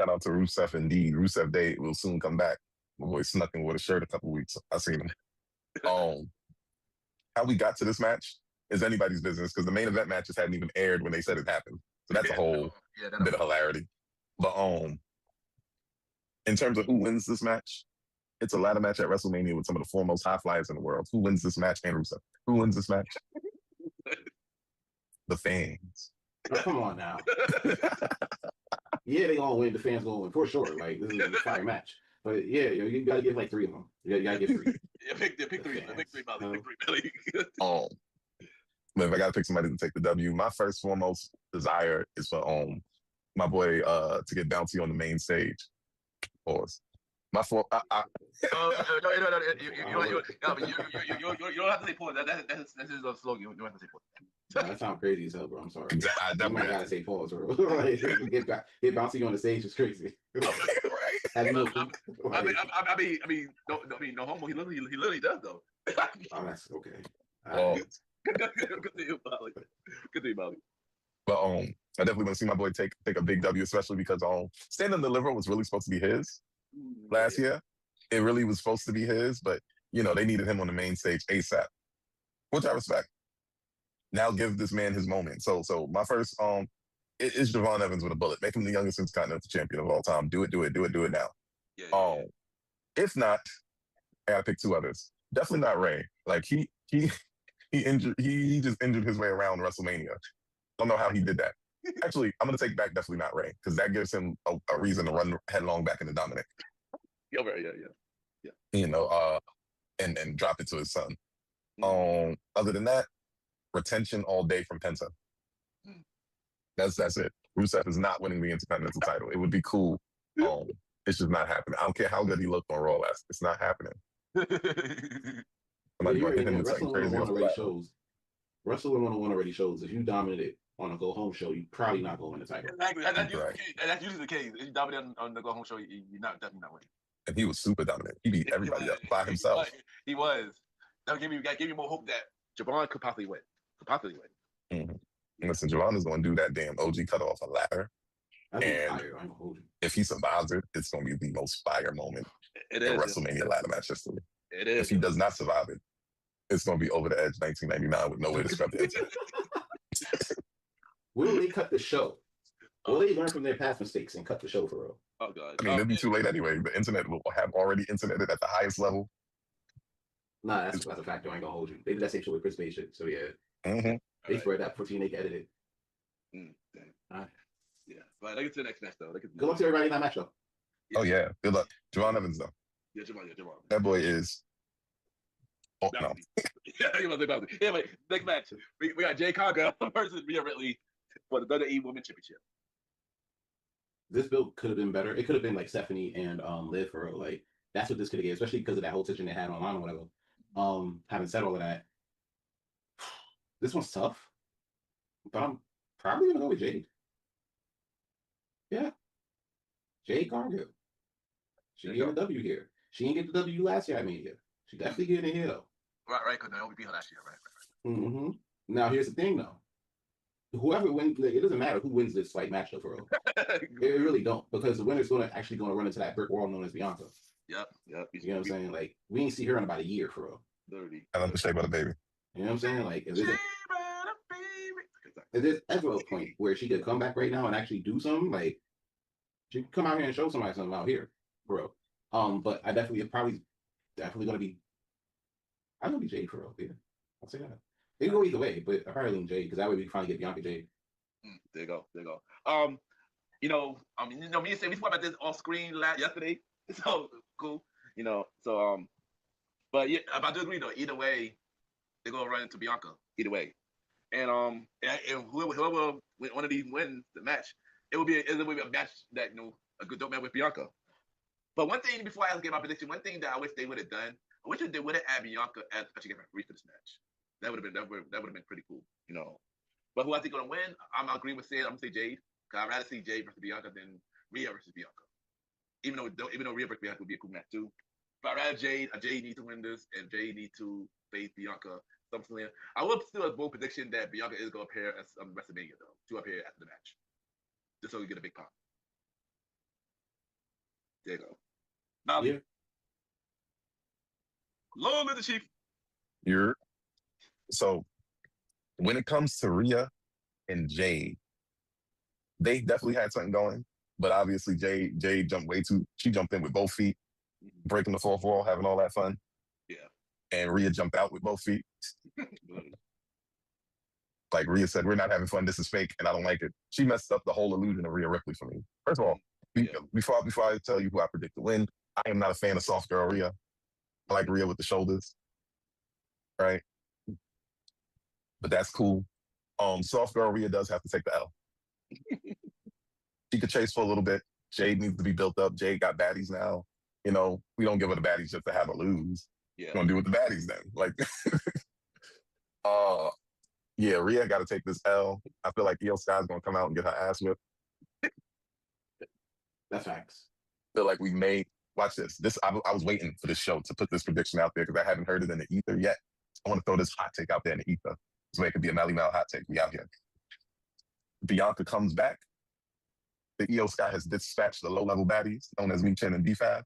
out to Rusev indeed. Rusev Day will soon come back. My boy snuck in with a shirt a couple weeks. I seen him. How we got to this match is anybody's business because the main event matches hadn't even aired when they said it happened. So that's a whole bit of hilarity. But in terms of who wins this match, it's a ladder match at WrestleMania with some of the foremost high flyers in the world. Who wins this match? And Rusev. Who wins this match? The fans. Oh, come on now. Yeah, they gonna win. The fans gonna win for sure. Like, this is a fire match. But yeah, you gotta give like 3 of them. You gotta give 3. Yeah, pick 3. Pick 3, Molly. Pick 3, Billy. But if I gotta pick somebody to take the W, my first foremost desire is for my boy to get bouncy on the main stage. Pause. My No, you don't have to say pause. That's his slogan. You don't have to say pause. That sounds crazy as hell, bro. I'm sorry. I You definitely might gotta say pause, bro. Like, get bouncy on the stage is crazy. I mean, no homo. He literally does though. Oh, that's okay. Continue, Molly. But I definitely want to see my boy take a big W, especially because Stand and Deliver was really supposed to be his last year. It really was supposed to be his, but they needed him on the main stage ASAP, which I respect. Now give this man his moment. So my first is Javon Evans with a bullet. Make him the youngest Intercontinental Champion of all time. Do it now. Yeah. If not, I gotta pick 2 others. Definitely not Ray. Like he just injured his way around WrestleMania. Don't know how he did that. Actually, I'm gonna take back definitely not Ray, because that gives him a reason to run headlong back into Dominic. Yeah. And drop it to his son. Other than that, retention all day from Penta. That's it. Rusev is not winning the Intercontinental title. It would be cool. It's just not happening. I don't care how good he looked on Raw last. It's not happening. Somebody going to hit him with something crazy. Wrestling 101 already shows if you dominated on a go-home show, you probably not going to win the title. Exactly. That's usually the case. If you dominate on the go-home show, you're definitely not winning. And he was super dominant. He beat everybody up by himself. He was. That gave me more hope that Javon could possibly win. Listen, Javon is going to do that damn OG cut off a ladder. And if he survives it, it's going to be the most fire moment in WrestleMania ladder match history. It is. If he does not survive it, it's going to be over the edge 1999 with no way to scrub the internet. Will they cut the show? Will they learn from their past mistakes and cut the show for real? Oh, God. I mean, it'll be too late anyway. The internet will have already interneted at the highest level. Nah, that's a fact. I ain't gonna hold you. They did that same shit with Chris Bay shit. So yeah, they spread that 14 they edited. Yeah, but let's get to the next match though. Good luck to everybody in that match though. Oh yeah, good luck, Javon Evans though. Yeah, Javon. That boy is. Oh no. Yeah, but next match we got Jay Conga versus Rhea Ripley for the WWE Women's Championship. This build could have been better. It could have been like Stephanie and Liv for real. Like that's what this could have given, especially because of that whole tension they had online or whatever. Having said all of that, this one's tough, but I'm probably gonna go with Jade. Yeah, Jade Cargill. She get a W here. She didn't get the W last year. I mean, she definitely getting it here though. Right, because Naomi beat her last year, right. Now here's the thing though. Whoever wins, it doesn't matter who wins this like matchup for real. It really don't, because the winner's gonna run into that brick wall known as Bianca. Yep. You know what I'm saying? Like we ain't see her in about a year for real. 30. I love the shape of the baby. You know what I'm saying? Like if there's ever a point where she could come back right now and actually do something, like she could come out here and show somebody something out here, bro. But I definitely gonna be Jade for real. Yeah, I'll say that. It can go either way, but I probably lean Jade because that way we can finally get Bianca Jade. There you go. Me and Sam, we spoke about this off screen yesterday. So cool, but yeah, I do agree though. Either way, they're gonna run into Bianca. Either way, and whoever one of these wins the match, it will be a match that a good dope match with Bianca. But one thing before I get my prediction, one thing that I wish they would have done, I wish they would have added Bianca as special guest referee for this match. That would have been pretty cool, But who I think gonna win? I'm agreeing with Sid. I'm gonna say Jade, because I'd rather see Jade versus Bianca than Rhea versus Bianca. Even though Rhea versus Bianca would be a cool match too. But I'd rather Jade need to win this, and Jade need to face Bianca. SummerSlam. I will still have a bold prediction that Bianca is gonna appear at WrestleMania though, to appear after the match, just so we get a big pop. There you go. Now, yeah. Long live the Chief. So when it comes to Rhea and Jade, they definitely had something going. But obviously, Jay jumped way too. She jumped in with both feet, breaking the fourth wall, having all that fun. Yeah. And Rhea jumped out with both feet. Like Rhea said, we're not having fun. This is fake, and I don't like it. She messed up the whole illusion of Rhea Ripley for me. First of all, before I tell you who I predict to win, I am not a fan of soft girl Rhea. I like Rhea with the shoulders, right? But that's cool. Soft girl Rhea does have to take the L. She could chase for a little bit. Jade needs to be built up. Jade got baddies now. You know, we don't give her the baddies just to have her lose. Yeah. We're gonna do with the baddies then. Like, yeah, Rhea got to take this L. I feel like Io Sky's gonna come out and get her ass whipped. That's facts. I feel like we may watch this. I was waiting for this show to put this prediction out there because I haven't heard it in the ether yet. I want to throw this hot take out there in the ether so it could be a Melly Mel hot take. We out here. Bianca comes back. The Io Sky has dispatched the low-level baddies known as Michin and B5.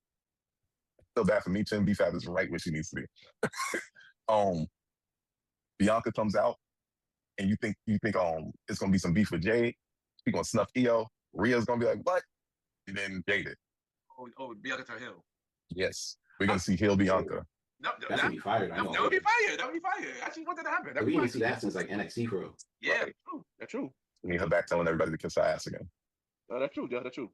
Feel bad for Michin. B5 is right where she needs to be. Bianca comes out, and you think it's gonna be some beef with Jade. She's gonna snuff Io. Rhea's gonna be like, what? And then Jaded. Oh, Bianca to Hill. Yes. We're gonna see Hill Bianca. No, That's gonna be fired. That would be fire. That would be fire. I actually want that to happen. We didn't see that since like NXT for real. Yeah, right. That's true. We need her back telling everybody to kiss her ass again. That's true. Yeah, that's true.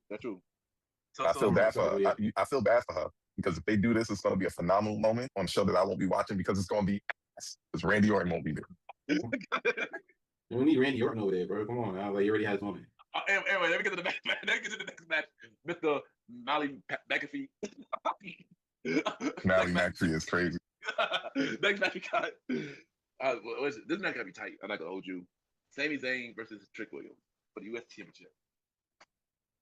I feel bad for her. I feel bad for her because if they do this, it's going to be a phenomenal moment on a show that I won't be watching because it's going to be ass. Because Randy Orton won't be there. We need Randy Orton over there, bro. Come on, now. Like, you already had his moment. Anyway, let me get to the next match. Let me get to the next match. Mr. Molly McAfee. Molly McAfee is crazy. Next match we got. This match gotta be tight. I'm not gonna hold you. Sami Zayn versus Trick Williams for the U.S. Championship.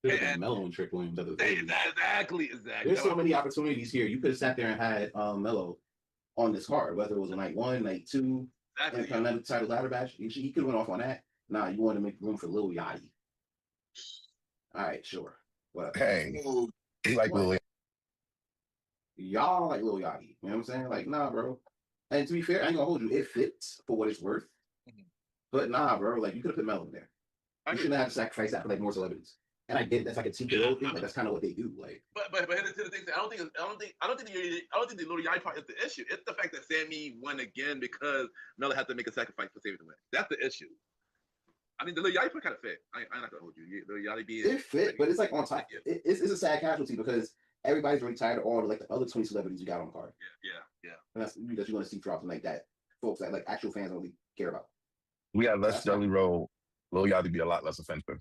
And Melo and Trick Williams. Exactly. There's so many opportunities here. You could have sat there and had Melo on this card, whether it was a night 1, night 2, and another title ladder match. He could have went off on that. Nah, you wanted to make room for Lil Yachty. All right, sure. Whatever. Hey, he like Lil. Y'all like Lil Yachty. You know what I'm saying? Like, nah, bro. And to be fair, I ain't gonna hold you. It fits for what it's worth. Mm-hmm. But nah, bro. Like, you could have put Melo in there. You shouldn't have sacrificed that for like more celebrities. And I get that's like a TKO thing. Like that's kind of what they do. Like, but here's the thing. I don't think the Lil Yachty part is the issue. It's the fact that Sammy won again because Melo had to make a sacrifice for Sammy to win. That's the issue. I mean, the Lil Yachty part kind of fit. I'm not gonna hold you. Lil Yachty be it fit, but it's like on top. It's a sad casualty because everybody's really tired of all the like the other 20 celebrities you got on the card. Yeah. And that's you're going to see drops like that. Folks that like actual fans don't really care about. We had less Jelly Roll. Lil Yachty be a lot less offensive.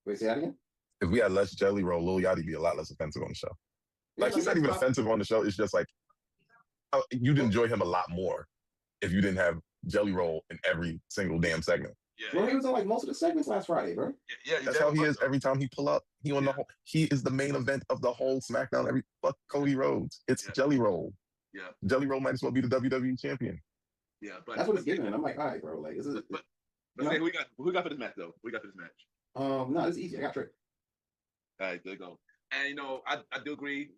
Wait, say that again? If we had less Jelly Roll, Lil Yachty be a lot less offensive on the show. Like, he's not even offensive on the show. It's just like, you'd enjoy him a lot more if you didn't have Jelly Roll in every single damn segment. Yeah. Well, he was on like most of the segments last Friday, bro. Yeah, that's how he is every time he pull up. He is the main event of the whole SmackDown. Every fuck Cody Rhodes. It's Jelly Roll. Yeah. Jelly Roll might as well be the WWE champion. Yeah, but that's what it's giving. And I'm like, all right, bro. Like, this is. But say, who got for this match though? We got for this match. No, it's easy. I got Trick. All right, there you go. And I do agree.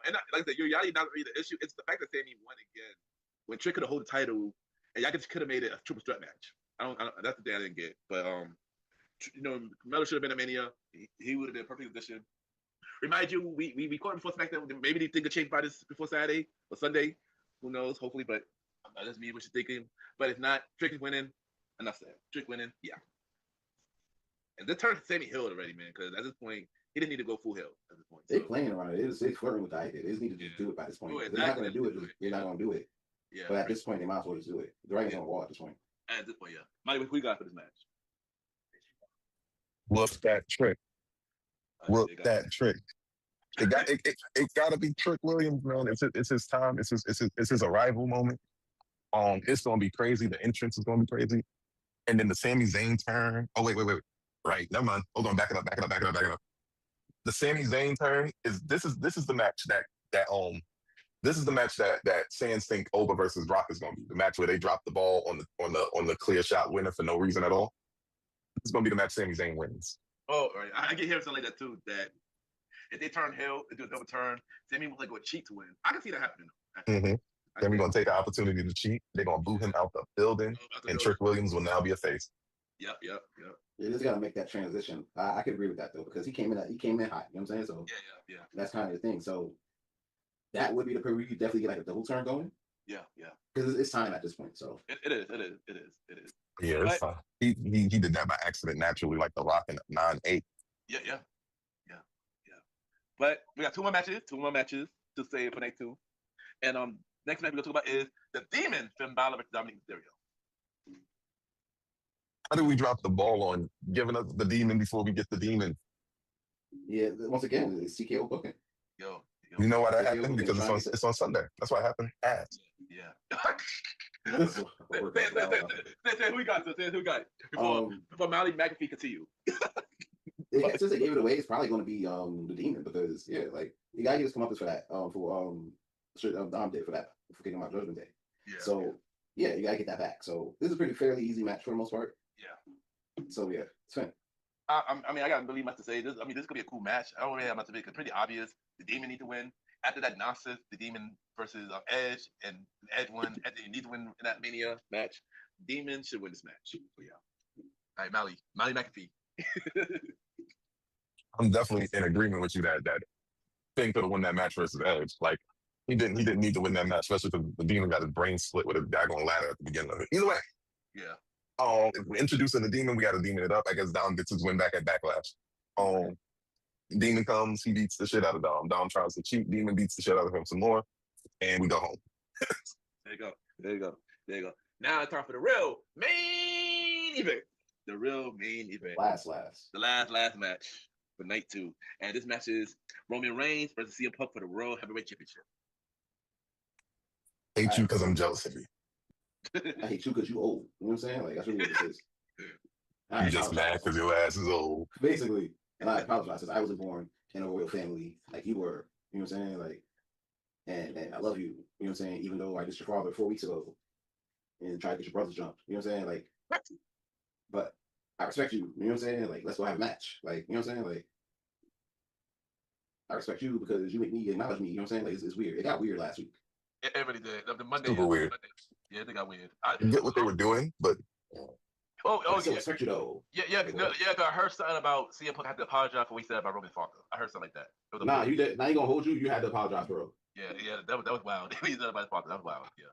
And like I said, Yachty not really the issue. It's the fact that Sammy won again when Trick could have hold the title, and y'all could have made it a triple threat match. I don't. That's the thing I didn't get. But Melo should have been a Mania. He would have been a perfect addition. Remind you, we caught him before SmackDown. Maybe they think of change by this before Saturday or Sunday. Who knows? Hopefully, but that's me what you're thinking. But if not, Trick is winning. Enough said. Trick winning. Yeah. And this turned Sammy Hill already, man. Because at this point, he didn't need to go full Hill at this point. They're playing around it. They're flirting with the idea. They just need to just do it by this point. Exactly. They're not going to do it. They're not going to do it. Yeah. But at this point, they might as well just do it. The writing's on the wall at this point. At this point, yeah. Mike, who you got for this match? Whoop that Trick. Whoop that Trick. It got to be Trick Williams, man. It's his time. It's his arrival moment. It's gonna be crazy. The entrance is gonna be crazy, and then the Sami Zayn turn. Oh wait. Right, never mind. Hold on, back it up. The Sami Zayn turn is the match that Sans think Oba versus Brock is gonna be the match where they drop the ball on the clear shot winner for no reason at all. It's gonna be the match Sami Zayn wins. Oh, right. I can hear something like that too. That if they turn Hill, they do a double turn, Sami will go cheat to win. I can see that happening. Mm-hmm. Then we're gonna take the opportunity to cheat. They're gonna boo him out the building, and Trick Williams will now be a face. Yep. You just gotta make that transition. I could agree with that though, because he came in hot. You know what I'm saying? So Yeah. that's kind of the thing. So that would be the period you could definitely get like a double turn going. Yeah. Because it's time at this point. So It is. Yeah, it's fine. He did that by accident naturally, like The Rock in 9-8. Yeah. But we got two more matches to say for night 2. And next match we're gonna talk about is the Demon Finn Balor versus Dominic Mysterio. How did we drop the ball on giving us the Demon before we get the Demon? yeah, once again, it's CKO booking. Yo. You know why that CKO happened? booking, Because it's on Sunday. That's why it happened. Ass. Yeah. Say Say who we got. Before Molly McAfee continue. Since they gave it away, it's probably going to be the Demon because like you gotta get his comeuppance for that Dom did for that for kicking him out Judgment Day. Yeah. So you gotta get that back. So this is a pretty fairly easy match for the most part. Yeah. So it's fun. I mean, I got really much to say. This could be a cool match. I don't really have much to say. It's pretty obvious. The Demon need to win. After that nonsense, the Demon versus Edge, and Edge won. Edge need to win in that Mania match. Demon should win this match. So yeah. All right, Molly McAfee. I'm definitely in agreement with you that Finn could have won that match versus Edge. Like he didn't need to win that match, especially because the Demon got his brain split with a daggone ladder at the beginning of it. Either way. Yeah. If we're introducing the Demon, we got to Demon it up. I guess Dom gets his win back at Backlash. Demon comes, he beats the shit out of Dom. Dom tries to cheat, Demon beats the shit out of him some more, and we go home. There you go. Now it's time for the real main event. The real main event. Last. The last match for night 2. And this match is Roman Reigns versus CM Punk for the World Heavyweight Championship. Hate you because I'm jealous of you. I hate you because you old. You know what I'm saying? Like that's really what this is. You just mad because your ass is old. Basically. And I apologize because I wasn't born in a royal family like you were. You know what I'm saying? Like, and I love you. You know what I'm saying? Even though I dissed your father 4 weeks ago and tried to get your brothers jumped. You know what I'm saying? Like, but I respect you. You know what I'm saying? Like, let's go have a match. Like, you know what I'm saying? Like, I respect you because you make me acknowledge me. You know what I'm saying? Like, it's weird. It got weird last week. It really did. The Monday. Super weird. Monday. Yeah, they got weird. I get what they were doing, but I still respect you though. Yeah. I heard something about CM Punk had to apologize for what he said about Roman Father. I heard something like that. Nah, you did. Now you gonna hold you. You had to apologize for it. Yeah, that was wild. He said about his father. That was wild. Yeah.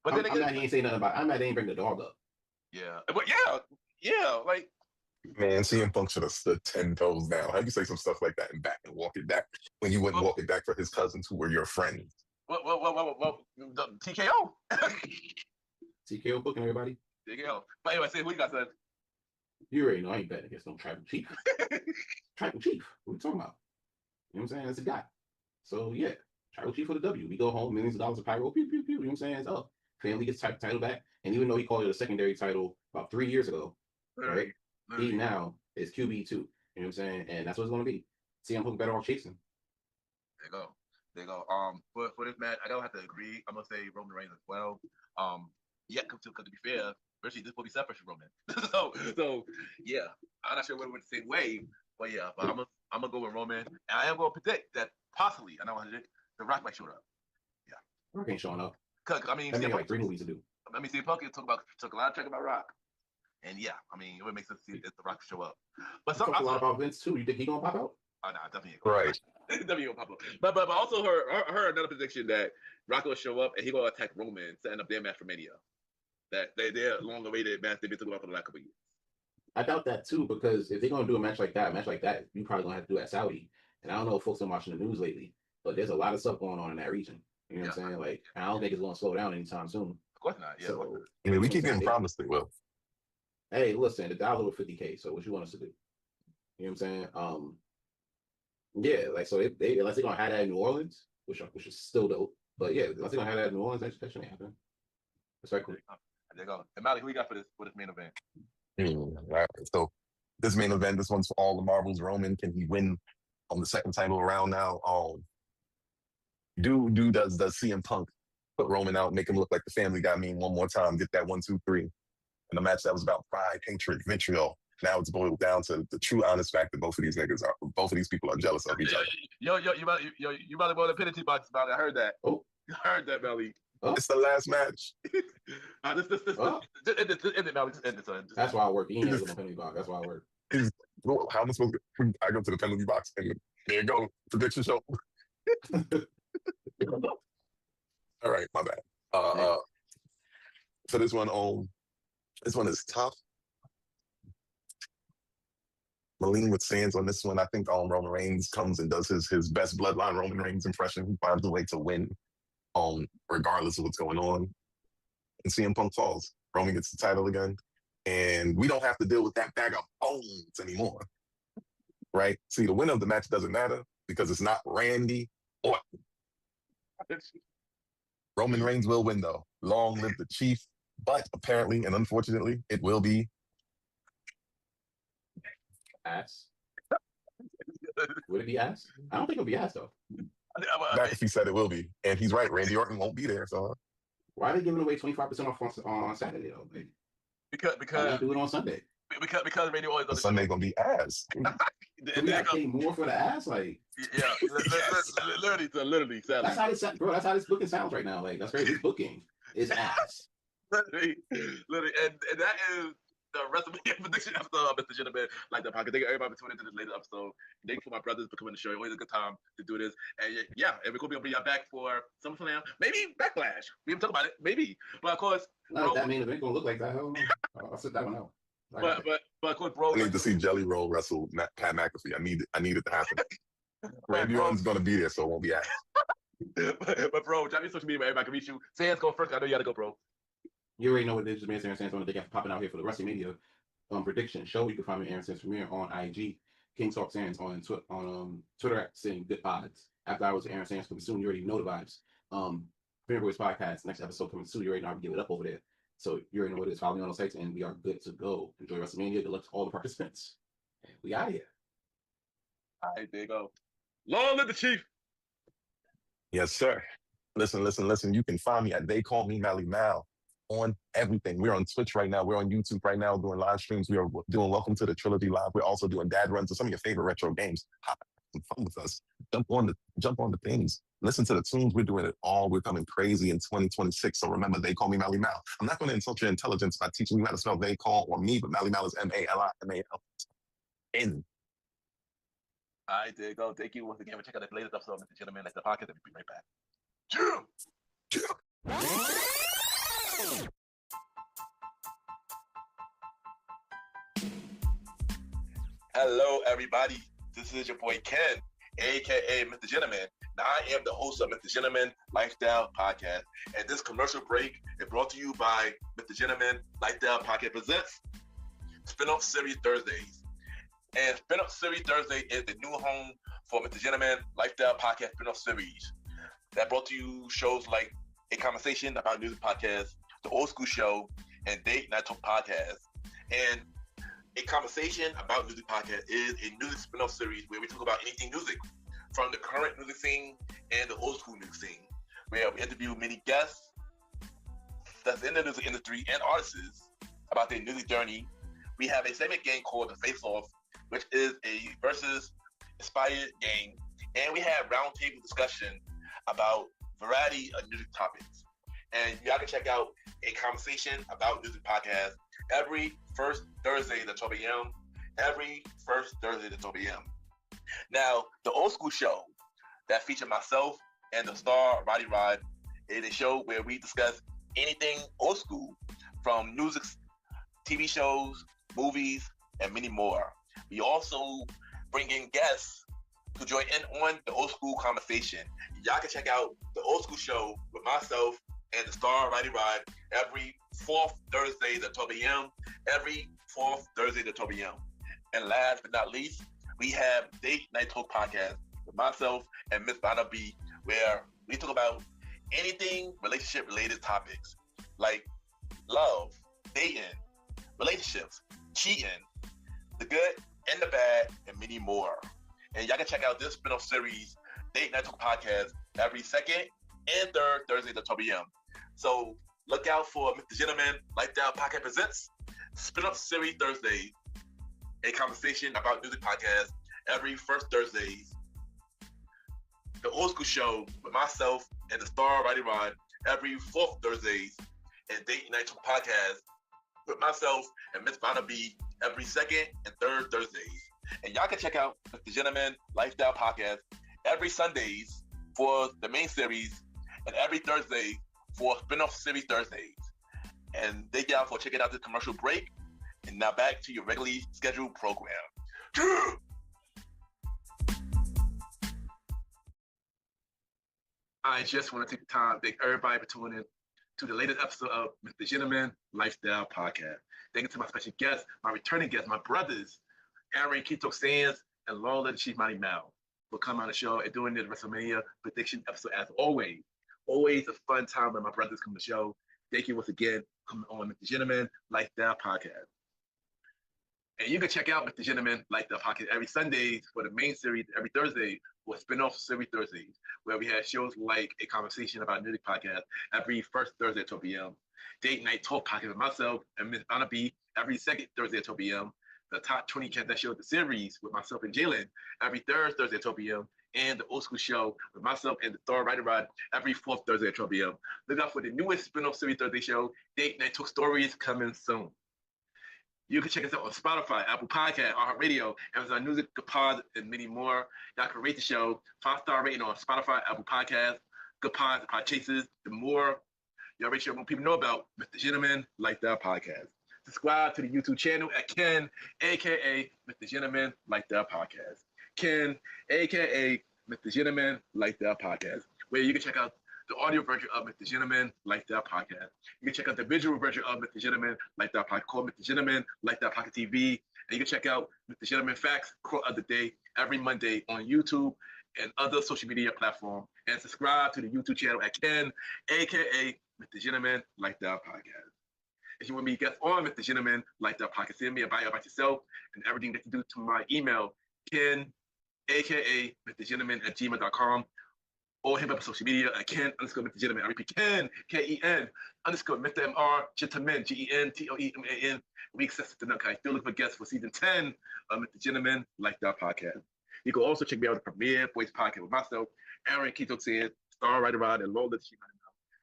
But then I'm mad he ain't say nothing about. I'm mad they ain't bring the dog up. Yeah, but yeah, like. Man, CM Punk should have stood 10 toes down. How you say some stuff like that and back and walk it back when you wouldn't walk it back for his cousins who were your friends? Well, TKO. TKO booking everybody. TKO. But anyway, see who you got, son. You already know I ain't betting against no tribal chief. Tribal chief. What are you talking about? You know what I'm saying? That's a guy. So yeah, tribal chief for the W. We go home, millions of dollars of pyro. Pew, pew, pew. You know what I'm saying? It's up. Family gets title back. And even though he called it a secondary title about 3 years ago, right? He now is QB2. You know what I'm saying? And that's what it's going to be. CM Punk better off chasing. There you go. For this match, I don't have to agree. I'm gonna say Roman Reigns as well. Because to be fair, especially this will be separate from Roman. so yeah, I'm not sure whether we're the same way, but yeah, but I'm gonna go with Roman. And I am gonna predict that possibly, I know The Rock might show up. Yeah, Rock ain't showing up. Cause I mean, CM like 3 movies to do. I mean, CM Punk took a lot of talk about Rock. And yeah, I mean, it would make sense to see if The Rock show up. But some a lot about Vince too. You think he gonna pop out? Oh no, definitely. Right. Definitely gonna pop up. But also heard another prediction that Rock will show up and he gonna attack Roman, setting up their match for Mania. That they're long awaited match they've been talking about for the last couple of years. I doubt that too because if they're gonna do a match like that, you probably gonna have to do at Saudi. And I don't know if folks been watching the news lately, but there's a lot of stuff going on in that region. You know what I'm saying? Like I don't think it's gonna slow down anytime soon. Of course not. Yeah. So, I mean, we keep getting promised it will. Hey, listen, the dollar with 50K. So what you want us to do? You know what I'm saying? Yeah, like so they unless they're gonna have that in New Orleans, which is still dope. But yeah, unless they're gonna have that in New Orleans, that shouldn't happen. Respectfully. There you go. And Malik, who you got for this main event? Right. So this main event, this one's for all the marbles. Roman, can he win on the second title around now? Does CM Punk put Roman out, make him look like the Family Guy meme one more time, get that 1, 2, 3. And a match that was about pride, hatred, vitriol. Now it's boiled down to the true honest fact that both of these people are jealous of each other. You about to go to the penalty box about it. I heard that. Oh, I heard that, Belly. Oh. It's the last match. Well, Just end it now. Just end it, son. that's why I work. He ain't never gonna penalty box. That's why I work. How am I supposed to? I go to the penalty box and there you go. Prediction show. All right, my bad. So this one is tough. Malene with Sands on this one. I think Roman Reigns comes and does his best bloodline Roman Reigns impression. He finds a way to win, regardless of what's going on. And CM Punk falls. Roman gets the title again. And we don't have to deal with that bag of bones anymore. Right? See, the winner of the match doesn't matter because it's not Randy Orton. Roman Reigns will win, though. Long live the Chief. But apparently and unfortunately, it will be ass. Would it be ass? I don't think it'll be ass though. McAfee said it will be, and he's right. Randy Orton won't be there, so why are they giving away 25% off on Saturday though? Like, because do it on Sunday. Because Randy Orton the Sunday gonna be ass. We got to pay more for the ass, like literally. Sadly. That's how this, bro. That's how this booking sounds right now. Like that's crazy. This booking is ass. literally, and that is the WrestleMania prediction episode of Mr. Gentleman Like the Pocket. Thank you everybody for tuning into this latest episode. Thank you for my brothers for coming to the show. Always a good time to do this. And and we're gonna be back for SummerSlam, maybe Backlash. We haven't talked about it, maybe. But of course, no, that main event gonna look like that. I'll sit that one out. But of course, bro. I need to see Jelly Roll wrestle Pat McAfee. I need it to happen. Randy Orton's gonna be there, so it won't be ass. but bro, drop me social media where everybody can reach you. Sands go first. I know you gotta go, bro. You already know what it is. Man, Sands on the day after popping out here for the WrestleMania prediction show. You can find me Aaron Sands Premier on IG, King Talk Sands on Twitter at saying good odds. After hours with Aaron Sands coming soon. You already know the vibes. Premier Boys Podcast, next episode coming soon. You already know how to give it up over there. So you already know what it is. Follow me on those sites, and we are good to go. Enjoy WrestleMania. Good luck to all the participants. We out of here. All right, there you go. Long live the Chief. Yes, sir. Listen. You can find me at They Call Me Mally Mal on everything. We're on Twitch right now. We're on YouTube right now doing live streams. We are doing Welcome to the Trilogy Live. We're also doing Dadruns of some of your favorite retro games. Have some fun with us. Jump on the things. Listen to the tunes. We're doing it all. We're coming crazy in 2026. So remember, They Call Me Mally Mal. I'm not going to insult your intelligence by teaching you how to spell they call or me, but Mally Mal is MALIMAL. All right, there you go. Thank you once again for checking out the latest episode of Mr. Gentleman Like the Podcast. We'll be right back. Hello, everybody. This is your boy Ken, aka Mr. Gentleman. Now, I am the host of Mr. Gentleman Lifestyle Podcast, and this commercial break is brought to you by Mr. Gentleman Lifestyle Podcast presents Spin-off Series Thursdays. And Spin-off Series Thursday is the new home for Mr. Gentleman Lifestyle Podcast Spin-off Series. That brought to you shows like A Conversation About Music Podcast, The Old School Show, and Date Night Talk Podcast. And A Conversation About Music Podcast is a music spin-off series where we talk about anything music, from the current music scene and the old school music scene, where we interview many guests that's in the music industry and artists about their music journey. We have a segment game called The Face Off, which is a versus inspired game, and we have roundtable discussion about variety of music topics. And y'all can check out A Conversation About Music Podcast every first Thursday at 12 a.m. Every first Thursday at 12 a.m. Now, the Old School Show that features myself and the star Roddy Rod is a show where we discuss anything old school, from music, TV shows, movies, and many more. We also bring in guests to join in on the old school conversation. Y'all can check out the Old School Show with myself and the star Roddy Rod every fourth Thursday at 12 a.m. Every fourth Thursday at 12 a.m. And last but not least, we have Date Night Talk Podcast with myself and Miss Vanna B, where we talk about anything relationship related topics like love, dating, relationships, cheating, the good and the bad, and many more. And y'all can check out this spin-off series, Date Night Talk Podcast, every second and third Thursday at 12 a.m. So look out for Mr. Gentleman Lifestyle Podcast presents spin-off series Thursdays, A Conversation About Music Podcast every first Thursdays, the Old School Show with myself and the star Roddy Rod every fourth Thursdays, and Date Night Talk podcast with myself and Miss Barnaby every second and third Thursdays. And y'all can check out the Gentleman Lifestyle podcast every Sundays for the main series and every Thursday for spin-off series Thursdays. And thank y'all for checking out this commercial break. And now back to your regularly scheduled program. I just want to take the time to thank everybody for tuning in to the latest episode of Mr. Gentleman Lifestyle Podcast. Thank you to my special guests, my returning guests, my brothers, Aaron Keto Sands and Long Little Chief Money Mal, for coming on the show and doing the WrestleMania prediction episode as always. Always a fun time when my brothers come to the show. Thank you once again for coming on Mr. Gentleman Lifestyle Podcast. And you can check out Mr. Gentleman Lifestyle Podcast every Sunday for the main series, every Thursday for spin-off series Thursdays, where we have shows like A Conversation About Music podcast every first Thursday at 12 p.m. Date Night Talk podcast with myself and Miss Barnaby every second Thursday at 12 p.m. The Top 20 Countdown Show, the series with myself and Jalen every third Thursday at 12 p.m. And the Old School Show with myself and the Thor Rider Rod every fourth Thursday at 12 p.m. Look out for the newest spin-off series Thursday show, Date Night Talk Stories, coming soon. You can check us out on Spotify, Apple Podcast, iHeartRadio, Amazon Music, Good Pods, and many more. Y'all can rate the show 5-star rating on Spotify, Apple Podcast, Good Pods, and Podchasers. The more y'all rate, the more people know about Mr. Gentleman Lifestyle Podcast. Subscribe to the YouTube channel at Ken, a.k.a. Mr. Gentleman Lifestyle Podcast. Ken, a.k.a. Mr. Gentleman Lifestyle Podcast, where you can check out the audio version of Mr. Gentleman Lifestyle Podcast. You can check out the visual version of Mr. Gentleman Lifestyle Podcast called Mr. Gentleman Lifestyle Podcast TV. And you can check out Mr. Gentleman Facts Quote of the Day every Monday on YouTube and other social media platforms. And subscribe to the YouTube channel at Ken, a.k.a. Mr. Gentleman Lifestyle Podcast. If you want me to get on Mr. Gentleman Lifestyle Podcast, send me a bio about yourself and everything that you do to my email, Ken, a.k.a. Mr. Gentleman at gmail.com. Or him up on social media at Ken _Mr. Gentleman. I repeat, Ken, K-E-N _ Mr. M-R, Gentleman, G-E-N-T-O-E-M-A-N. We accept the nut. I still look for guests for season 10 of Mr. Gentleman Lifestyle Podcast. You can also check me out on the Premiere Voice Podcast with myself, Aaron Keto Sands, Star Rider Rod, and Lola Chief.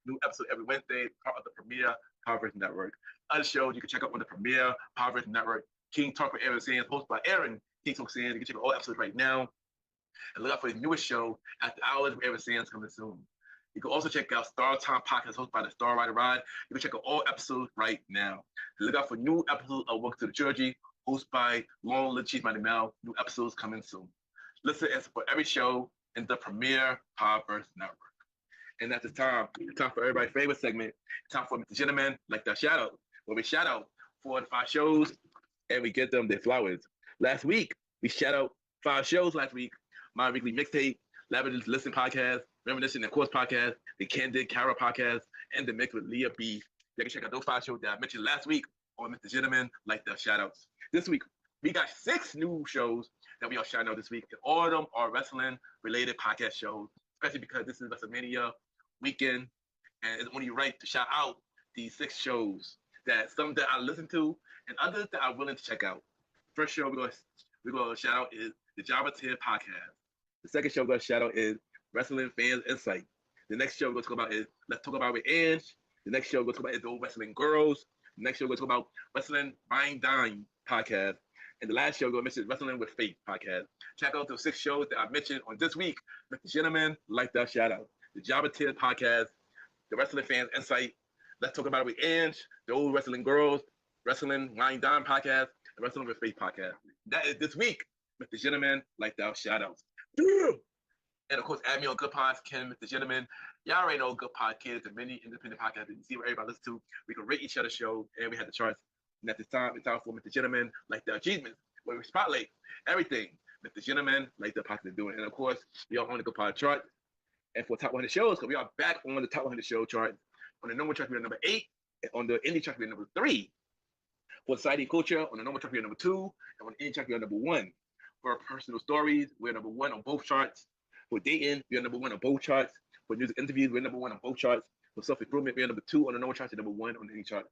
New episode every Wednesday, part of the Premiere Powerverse Network. Other shows you can check out on the Premiere Powerverse Network. King Talk with Aaron Sands, hosted by Aaron Keto Sands. You can check out all episodes right now. And look out for his newest show, After Hours with Aaron Sands, coming soon. You can also check out Star Time Podcast hosted by the Star Rider Rod. You can check out all episodes right now. And look out for new episodes of Welcome to the Trilogy, hosted by Long Little Chief Money Mal. New episodes coming soon. Listen and support every show in the Premiere Powerverse Network. And at this time, it's time for everybody's favorite segment. It's time for Mr. Gentleman, like the shout out, where we shout out 4 to 5 shows and we get them their flowers. Last week, we shout out 5 shows last week. My Weekly Mixtape, Lavender Listen Podcast, Reminiscent and Course Podcast, the Candid Cara Podcast, and the Mix with Leah B. You can check out those 5 shows that I mentioned last week on Mr. Gentleman, like the shoutouts. This week, we got 6 new shows that we are shouting out this week. And all of them are wrestling-related podcast shows, especially because this is WrestleMania weekend, and it's only right to shout out these 6 shows that some that I listen to and others that I'm willing to check out. First show we're gonna shout out is the Jabba 10 Podcast. The second show we're going to shout out is Wrestling Fans Insight. The next show we're going to talk about is Let's Talk About with Ange. The next show we're going to talk about is The Old Wrestling Girls. The next show we're going to talk about Wrestling Buying Dime Podcast. And the last show we're going to mention Wrestling with Faith Podcast. Check out those 6 shows that I mentioned on this week. Mr. Gentleman, like that shout out. The Jabba 10 Podcast, the Wrestling Fans Insight, Let's Talk About It with Ange, The Old Wrestling Girls, Wrestling Buying Dime Podcast, and Wrestling with Faith Podcast. That is this week. Mr. Gentleman, like that shout outs. And of course, add me on Good Pods, Ken, Mr. Gentleman. Y'all already know Good Pod Kids, the many independent podcasts that you see what everybody listens to. We can rate each other's show, and we had the charts. And at this time, it's time for Mr. Gentleman, like the achievements, where we spotlight everything Mr. Gentleman, like the podcast is doing. And of course, we are on the Good Pod chart. And for top 100 shows, because we are back on the top 100 show chart. On the number chart, we are number 8. And on the indie chart, we are number 3. For Society Culture, on the number chart, we are number 2. And on the indie chart, we are number 1. For personal stories, we're number 1 on both charts. For dating, we're number 1 on both charts. For music interviews, we're number 1 on both charts. For self-improvement, we're number 2 on the normal charts and number 1 on the indie chart.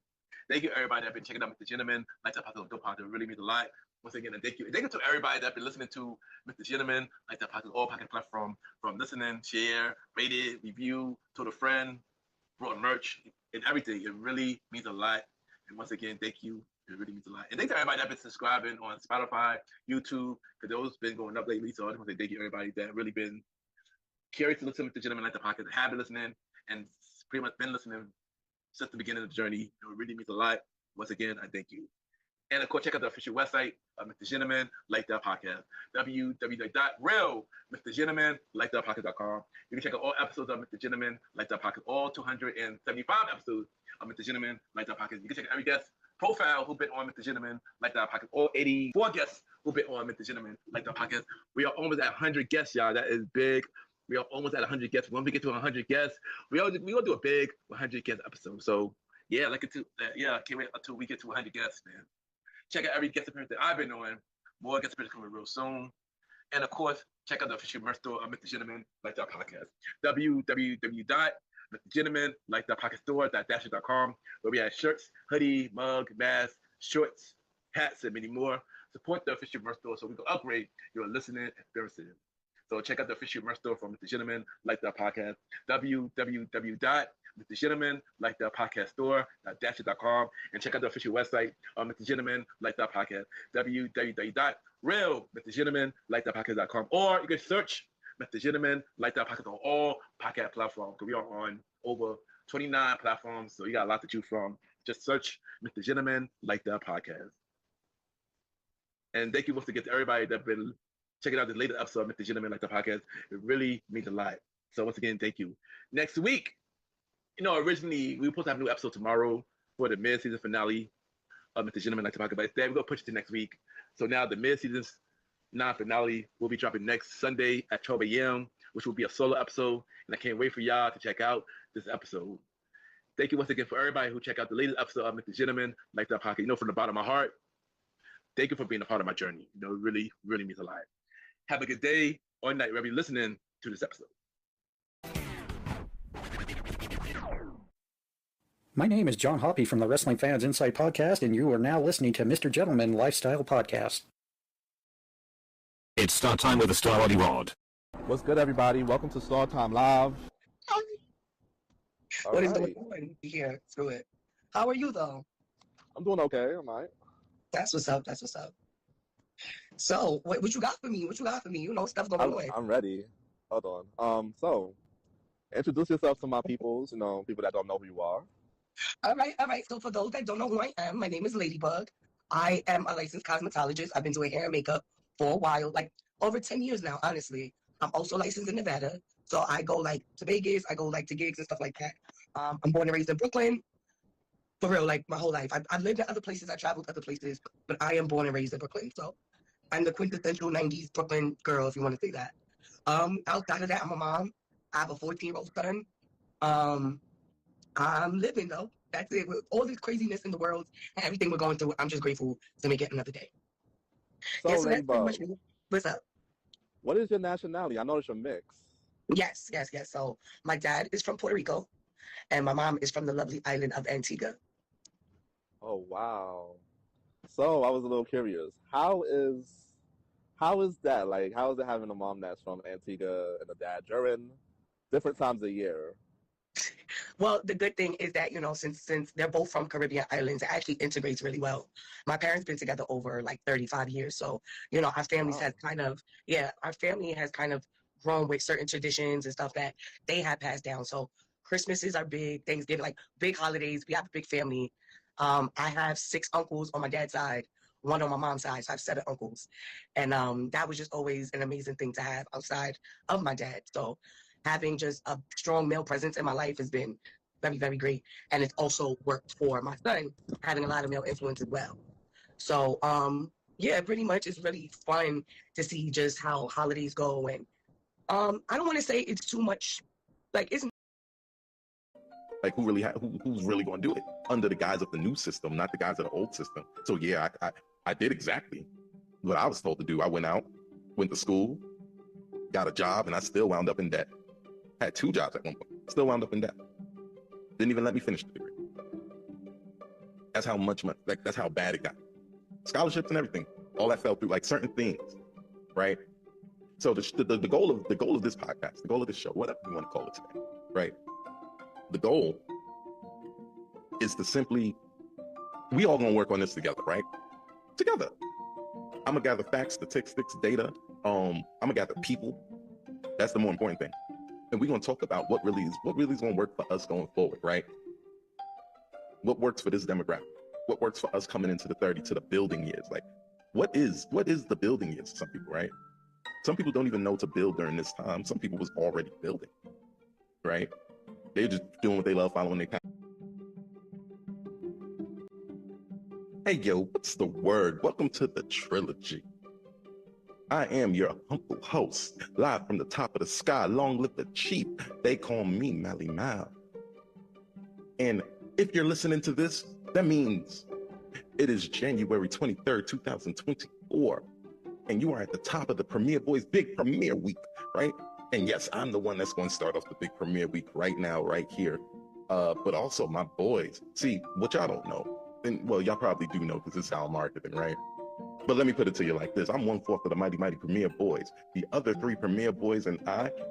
Thank you, everybody that been checking out Mr. Gentleman. Like that podcast, Dope Podcast, it really means a lot. Once again, and thank you. Thank you to everybody that been listening to Mr. Gentleman, like that podcast, all podcast platform, from listening, share, rate it, review, told a friend, brought merch. and everything. It really means a lot. And once again, thank you. It really means a lot. And thanks to everybody that's been subscribing on Spotify, YouTube, because those been going up lately. So I just want to say thank you everybody that really been curious to listen to the Gentleman Like the Podcast, have been listening, and pretty much been listening since the beginning of the journey. It really means a lot. Once again, I thank you. And of course, check out the official website of Mr. Gentleman Like That Podcast, www.realmrgentlemanlikethatpodcast.com. You can check out all episodes of Mr. Gentleman Like That Podcast, all 275 episodes of Mr. Gentleman Like That Podcast. You can check out every guest profile who's been on Mr. Gentleman Like That Podcast, all 84 guests who've been on Mr. Gentleman Like That Podcast. We are almost at 100 guests, y'all. That is big. We are almost at 100 guests. When we get to 100 guests, we gonna do a big 100 guest episode. So yeah, can't wait until we get to 100 guests, man. Check out every guest appearance that I've been on. More guest appearances coming real soon. And of course, check out the official merch store of Mr. Gentleman Like That Podcast. www.mrgentlemanlikethatpodcaststore.dasher.com, where we have shirts, hoodie, mug, mask, shorts, hats, and many more. Support the official merch store so we can upgrade your listening experiences. So check out the official merch store from Mr. Gentleman Like That Podcast. www.mrgentlemanlikethatpodcaststore.dasher.com, and check out the official website of Mr. Gentleman Like That Podcast. www.realmrgentlemanlikethatpodcast.com, or you can search Mr. Gentleman Like That Podcast on all podcast platforms. We are on over 29 platforms, so you got a lot to choose from. Just search Mr. Gentleman Like That Podcast. And thank you once again to everybody that's been checking out the latest episode of Mr. Gentleman Like the Podcast. It really means a lot. So once again, thank you. Next week, originally we were supposed to have a new episode tomorrow for the mid-season finale of Mr. Gentleman Like the Podcast, but instead we're gonna push it to next week. So now the mid-season finale will be dropping next Sunday at 12 a.m., which will be a solo episode, and I can't wait for y'all to check out this episode. Thank you once again for everybody who checked out the latest episode of Mr. Gentleman Like the Podcast. From the bottom of my heart, thank you for being a part of my journey. It really, really means a lot. Have a good day or night wherever you're listening to this episode. My name is John Hoppy from the Wrestling Fans Inside Podcast, and you are now listening to Mr. Gentleman Lifestyle Podcast. It's start time with the Star Roddy Rod. What's good, everybody? Welcome to Star Time Live. What is going on here through it? How are you, though? I'm doing okay. I'm all right. That's what's up. That's what's up. So, what you got for me? What you got for me? Stuff going on. I'm ready. Hold on. So, introduce yourself to my peoples, people that don't know who you are. All right. So, for those that don't know who I am, my name is Ladybug. I am a licensed cosmetologist. I've been doing hair and makeup for a while, like over 10 years now, honestly. I'm also licensed in Nevada. So, I go to Vegas. I go to gigs and stuff like that. I'm born and raised in Brooklyn. For real, my whole life. I've lived in other places. I traveled other places. But I am born and raised in Brooklyn. So, I'm the quintessential 90s Brooklyn girl, if you want to say that. Outside of that, I'm a mom. I have a 14-year-old son. I'm living, though. That's it. With all this craziness in the world and everything we're going through, I'm just grateful to make it another day. So, that's pretty Ladybug, much what's up? what is your nationality? I noticed you're mixed. Yes. So my dad is from Puerto Rico, and my mom is from the lovely island of Antigua. Oh, wow. So, I was a little curious. How is that? How is it having a mom that's from Antigua and a dad during different times of year? Well, the good thing is that, since they're both from Caribbean islands, it actually integrates really well. My parents been together over 35 years. So, our families has our family has kind of grown with certain traditions and stuff that they have passed down. So Christmases are big, Thanksgiving, big holidays. We have a big family. I have 6 uncles on my dad's side, 1 on my mom's side. So I have 7 uncles. And that was just always an amazing thing to have outside of my dad. So having just a strong male presence in my life has been very, very great. And it's also worked for my son, having a lot of male influence as well. So, pretty much it's really fun to see just how holidays go. And I don't want to say it's too much, it's who's really going to do it under the guise of the new system, not the guise of the old system. So yeah, I did exactly what I was told to do. I went to school, got a job, and I still wound up in debt. Had 2 jobs at one point, still wound up in debt. Didn't even let me finish the degree. That's how much money, that's how bad it got. Scholarships and everything, all that fell through, certain things, right? So the goal of this podcast, the goal of this show, whatever you want to call it today, right? The goal is to simply, we all gonna work on this together, right? Together. I'm gonna gather facts, statistics, data. I'm gonna gather people. That's the more important thing. And we're gonna talk about what really is gonna work for us going forward, right? What works for this demographic? What works for us coming into the 30 to the building years? Like, what is the building years to some people, right? Some people don't even know to build during this time. Some people was already building, right? They're just doing what they love, following their path. Hey, yo, what's the word? Welcome to the trilogy. I am your humble host, live from the top of the sky. Long live the chief. They call me Mally Mal. And if you're listening to this, that means it is January 23rd, 2024. And you are at the top of the Premiere Boys Big Premiere Week, right? And yes, I'm the one that's going to start off the Big Premiere Week right now, right here. But also my boys. See, what y'all don't know, and well, y'all probably do know because it's our marketing, right? But let me put it to you like this. I'm 1/4 of the mighty Premiere Boys. The other 3 Premiere Boys and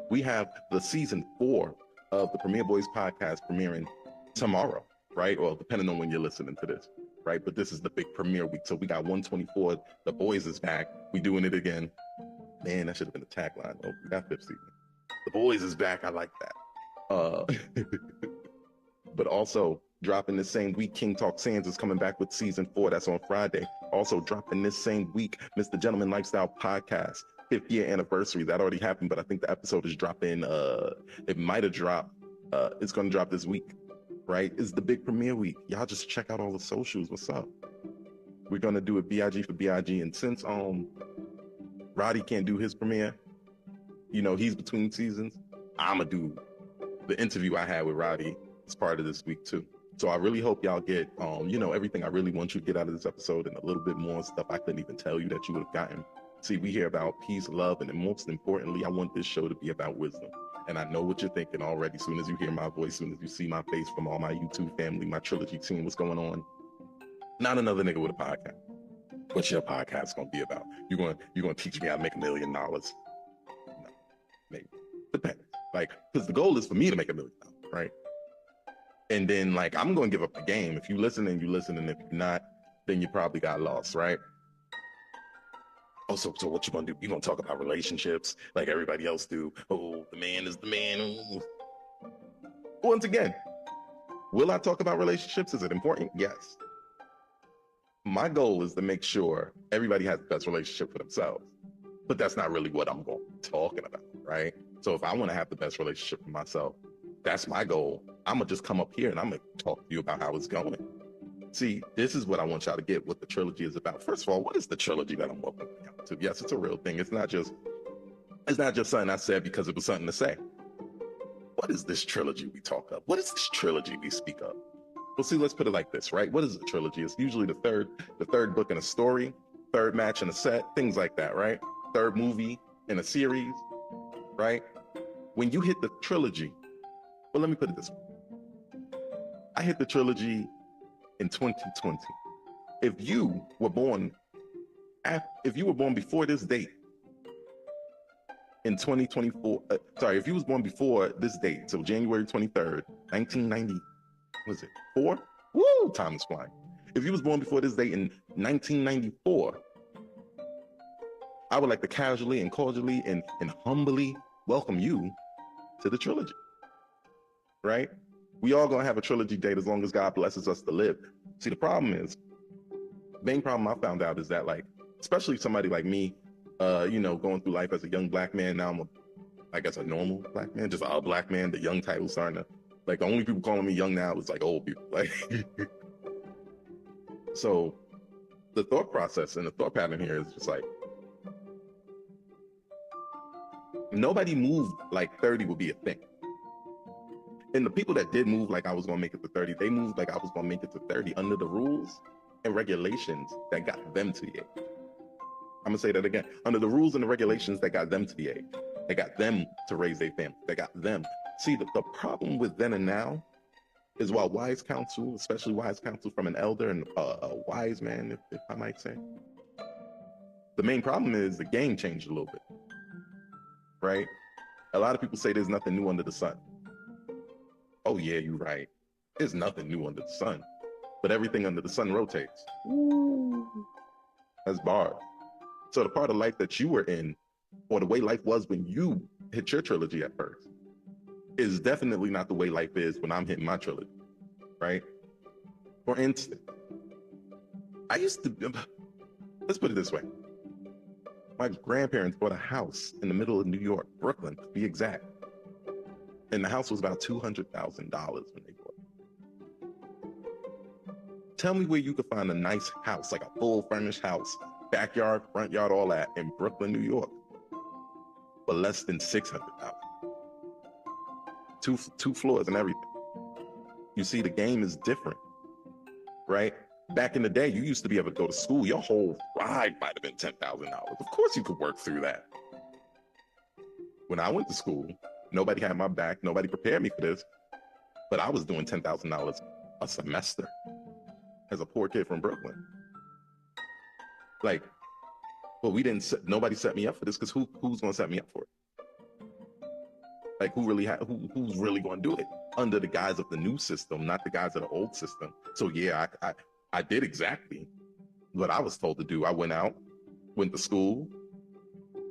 we have the season 4 of the Premiere Boys podcast premiering tomorrow, right? Well, depending on when you're listening to this, right? But this is the big premiere week. So we got 124. The Boys is back. We doing it again. Man, that should have been the tagline. Oh, we got 5th season. The Boys is back. I like that. But also dropping this same week, King Talk Sands is coming back with season 4. That's on Friday. Also dropping this same week, Mr. Gentleman Lifestyle Podcast, 5th year anniversary. That already happened, but I think the episode is dropping. It might have dropped. It's going to drop this week, right? It's the big premiere week. Y'all just check out all the socials. What's up? We're going to do it BIG for BIG. And since Roddy can't do his premiere, you know, he's between seasons, I'm going to do the interview I had with Roddy as part of this week too. So I really hope y'all get, you know, everything I really want you to get out of this episode and a little bit more stuff I couldn't even tell you that you would have gotten. See, we hear about peace, love, and then most importantly, I want this show to be about wisdom. And I know what you're thinking already. As soon as you hear my voice, as soon as you see my face from all my YouTube family, my trilogy team, what's going on? Not another nigga with a podcast. What's your podcast gonna be about? You're gonna teach me how to make $1 million? No, maybe. Depends. Like, because the goal is for me to make $1 million, right? And then, like, I'm going to give up the game. If you listen, and you listen, and if you're not, then you probably got lost, right? Oh, so what you going to do? You going to talk about relationships like everybody else do? Oh, the man is the man. Ooh. Once again, will I talk about relationships? Is it important? Yes. My goal is to make sure everybody has the best relationship for themselves. But that's not really what I'm going to be talking about, right? So if I want to have the best relationship for myself, that's my goal. I'm going to just come up here and I'm going to talk to you about how it's going. See, this is what I want y'all to get, what the trilogy is about. First of all, what is the trilogy that I'm welcoming y'all to? Yes, it's a real thing. It's not just something I said because it was something to say. What is this trilogy we talk of? What is this trilogy we speak of? Well, see, let's put it like this, right? What is a trilogy? It's usually the third book in a story, third match in a set, things like that, right? Third movie in a series, right? When you hit the trilogy, well, let me put it this way. I hit the trilogy in 2020. If you were born before this date in 2024, if you was born before this date, so January 23rd, 1990, was it 4? Woo, time is flying. If you was born before this date in 1994, I would like to casually and cordially and humbly welcome you to the trilogy. Right? We all gonna have a trilogy date as long as God blesses us to live. See, the main problem I found out is that, like, especially somebody like me, you know, going through life as a young black man. Now I'm I guess a normal black man, just a black man. The young title starting to, like, the only people calling me young now is like old people. Like, so the thought process and the thought pattern here is just like, nobody moved like 30 would be a thing. And the people that did move like I was going to make it to 30, they moved like I was going to make it to 30 under the rules and regulations that got them to the age. I'm going to say that again. Under the rules and the regulations that got them to the age. They got them to raise their family. They got them. See, the problem with then and now is, while wise counsel, especially wise counsel from an elder and a wise man, if I might say, the main problem is the game changed a little bit, right? A lot of people say there's nothing new under the sun. Oh yeah, you're right. There's nothing new under the sun, but everything under the sun rotates. That's bars. So the part of life that you were in, or the way life was when you hit your trilogy at first, is definitely not the way life is when I'm hitting my trilogy, right? For instance, I used to, let's put it this way. My grandparents bought a house in the middle of New York, Brooklyn, to be exact. And the house was about $200,000 when they bought it. Tell me where you could find a nice house, like a full furnished house, backyard, front yard, all that, in Brooklyn, New York, for less than $600,000. Two floors and everything. You see, the game is different, right? Back in the day, you used to be able to go to school. Your whole ride might have been $10,000. Of course you could work through that. When I went to school, nobody had my back. Nobody prepared me for this. But I was doing $10,000 a semester as a poor kid from Brooklyn. Like, well, nobody set me up for this, because who's going to set me up for it? Like, who's really going to do it under the guise of the new system, not the guise of the old system? So yeah, I did exactly what I was told to do. I went out, went to school,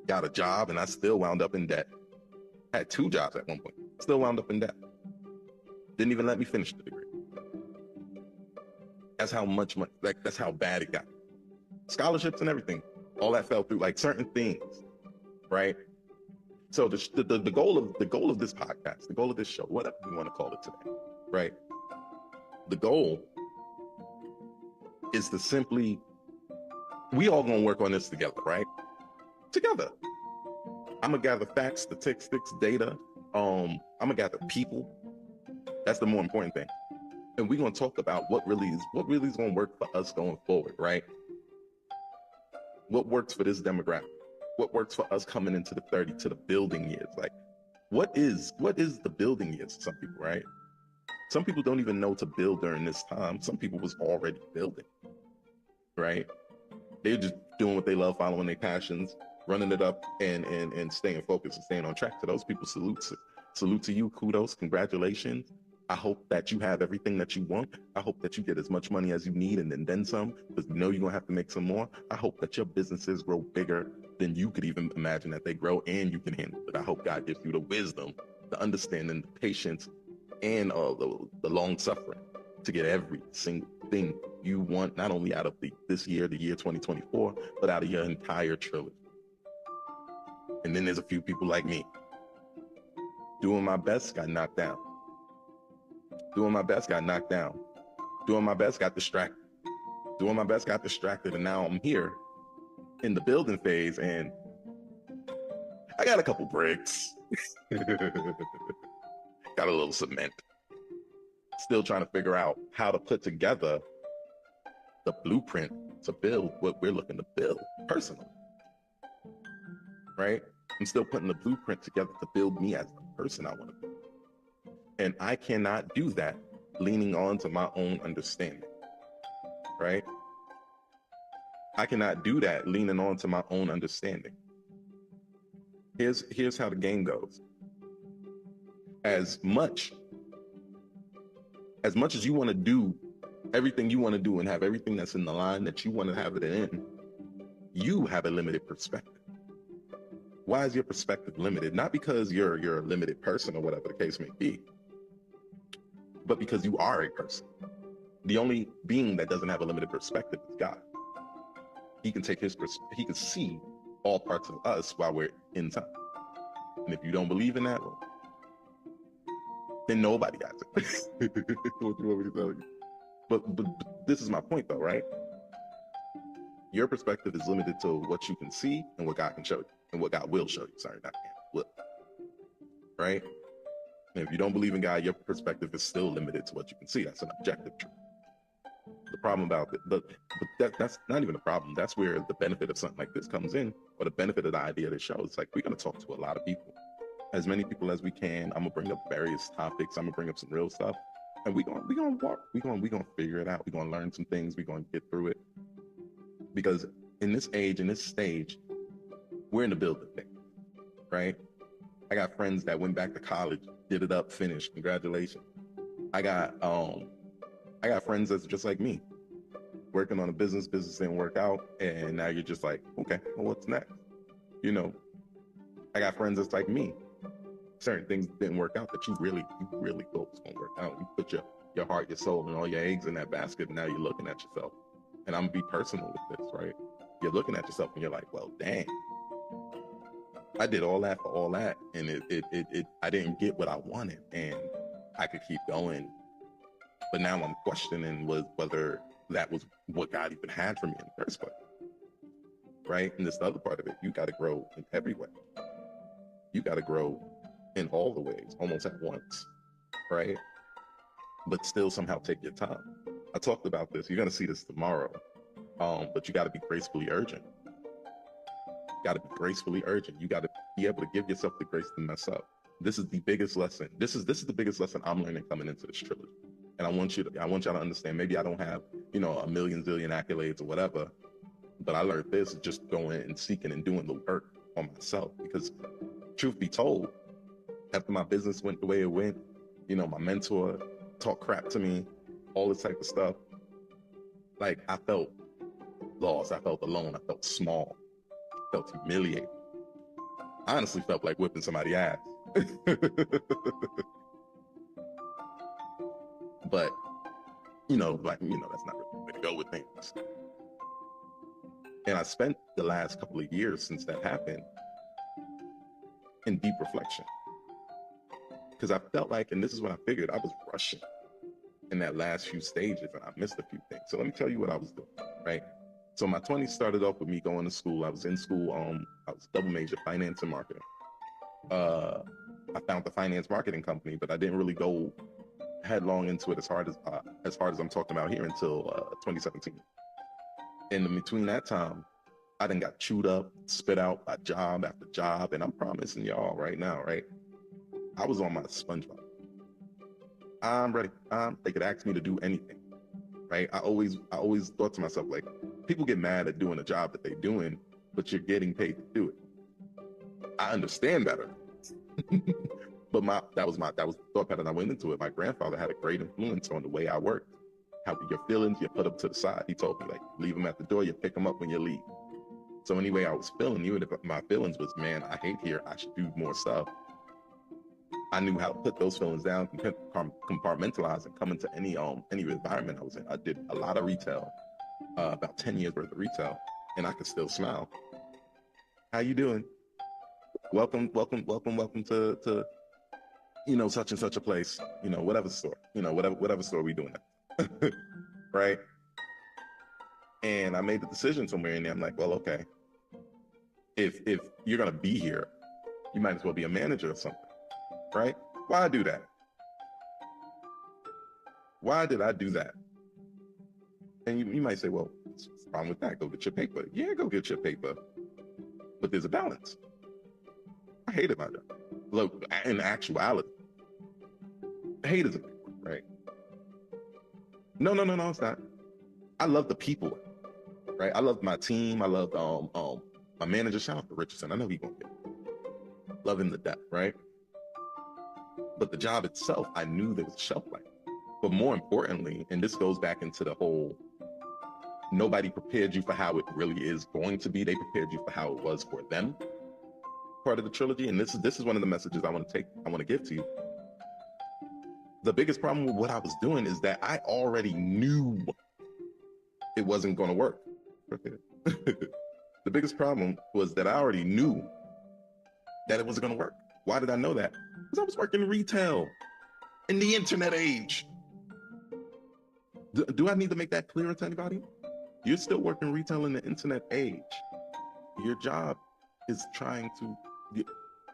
got a job, and I still wound up in debt. Had 2 jobs at one point, still wound up in debt. Didn't even let me finish the degree. That's how much money, like, that's how bad it got. Scholarships and everything, all that fell through, like certain things, right? So the goal of this podcast, the goal of this show, whatever we want to call it today, right? The goal is to simply, we all gonna work on this together, right? Together. I'm gonna gather facts, statistics, data. I'm gonna gather people. That's the more important thing. And we're gonna talk about what really is gonna work for us going forward, right? What works for this demographic? What works for us coming into the 30 to the building years? Like, what is the building years for some people, right? Some people don't even know to build during this time. Some people was already building, right? They're just doing what they love, following their passions, running it up, and staying focused and staying on track. To those people, salute to you, kudos, congratulations. I hope that you have everything that you want. I hope that you get as much money as you need and then some, because you know you're gonna have to make some more. I hope that your businesses grow bigger than you could even imagine that they grow, and you can handle it. I hope God gives you the wisdom, the understanding, the patience, and the long suffering to get every single thing you want, not only out of this year, the year 2024, but out of your entire trilogy. And then there's a few people like me. Doing my best, got knocked down. Doing my best, got knocked down. Doing my best, got distracted. Doing my best, got distracted, and now I'm here in the building phase, and I got a couple bricks. Got a little cement. Still trying to figure out how to put together the blueprint to build what we're looking to build personally, right? I'm still putting the blueprint together to build me as the person I want to be. And I cannot do that leaning on to my own understanding, right? I cannot do that leaning on to my own understanding. Here's how the game goes. As much as you want to do everything you want to do and have everything that's in the line that you want to have it in, you have a limited perspective. Why is your perspective limited? Not because you're a limited person or whatever the case may be, but because you are a person. The only being that doesn't have a limited perspective is God. He can take he can see all parts of us while we're in time. And if you don't believe in that, well, then nobody has it. What you want me to tell you? But this is my point though, right? Your perspective is limited to what you can see and what God can show you, and what God will show you. Sorry, not can, will. Right? And if you don't believe in God, your perspective is still limited to what you can see. That's an objective truth. The problem about it, but that's not even a problem. That's where the benefit of something like this comes in, or the benefit of the idea of the show. It's like, we're going to talk to a lot of people, as many people as we can. I'm gonna bring up various topics. I'm gonna bring up some real stuff, and we're gonna walk. We're gonna figure it out. We're gonna learn some things. We're gonna get through it, because in this age, in this stage, we're in the building thing, right? I got friends that went back to college, did it up, finished. Congratulations. I got friends that's just like me, working on a business didn't work out, and now you're just like, okay, well, what's next? You know, I got friends that's like me. Certain things didn't work out that you really thought was gonna work out. You put your heart, your soul, and all your eggs in that basket, and now you're looking at yourself. And I'm gonna be personal with this, right? You're looking at yourself and you're like, well, dang, I did all that for all that, and I didn't get what I wanted, and I could keep going, but now I'm questioning whether that was what God even had for me in the first place, right? And this the other part of it, you got to grow in every way. You got to grow in all the ways, almost at once, right? But still somehow take your time. I talked about this. You're gonna see this tomorrow, but you got to be gracefully urgent. Got to be gracefully urgent. You got to be able to give yourself the grace to mess up. This is the biggest lesson. This is the biggest lesson I'm learning coming into this trilogy. And I want y'all to understand. Maybe I don't have, a million zillion accolades or whatever, but I learned this just going and seeking and doing the work on myself. Because truth be told, after my business went the way it went, my mentor talked crap to me, all this type of stuff. Like, I felt lost. I felt alone. I felt small. I felt humiliated. I honestly felt like whipping somebody's ass. But, that's not really the way to go with things. And I spent the last couple of years since that happened in deep reflection. Because I felt like, and this is when I figured, I was rushing in that last few stages and I missed a few things. So let me tell you what I was doing, right? So my 20s started off with me going to school. I was in school, I was double major, finance and marketing. I found the finance marketing company, but I didn't really go headlong into it as hard as I'm talking about here until 2017. And in between that time, I done got chewed up, spit out by job after job, and I'm promising y'all right now, right? I was on my SpongeBob. I'm ready. They could ask me to do anything, right? I always thought to myself, like, people get mad at doing a job that they're doing, but you're getting paid to do it. I understand better. But that was the thought pattern I went into it. My grandfather had a great influence on the way I worked. How your feelings, you put them to the side. He told me, like, leave them at the door, you pick them up when you leave. So anyway, I was feeling, even if my feelings was, man, I hate here, I should do more stuff. I knew how to put those feelings down, compartmentalize, and come into any environment I was in. I did a lot of retail, about 10 years worth of retail, and I could still smile. How you doing? Welcome to such and such a place, whatever store, whatever store we doing that. Right? And I made the decision somewhere in there. I'm like, well, okay, if you're gonna be here, you might as well be a manager or something, right? Why do that? Why did I do that? And you might say, well, what's the problem with that? Go get your paper. Yeah, go get your paper. But there's a balance. I hated my job. Look, in actuality, hate is a big word, right? No, it's not. I love the people, right? I love my team. I love my manager. Shout out to Richardson. I know he gonna get it. Love him to death, right? But the job itself, I knew there was a shelf life. But more importantly, and this goes back into the whole, nobody prepared you for how it really is going to be. They prepared you for how it was for them. Part of the trilogy, and this is one of the messages I want to give to you. The biggest problem with what I was doing is that I already knew it wasn't going to work. The biggest problem was that I already knew that it wasn't going to work. Why did I know that? Because I was working retail in the internet age. Do I need to make that clearer to anybody? You're still working retail in the internet age. Your job is trying to,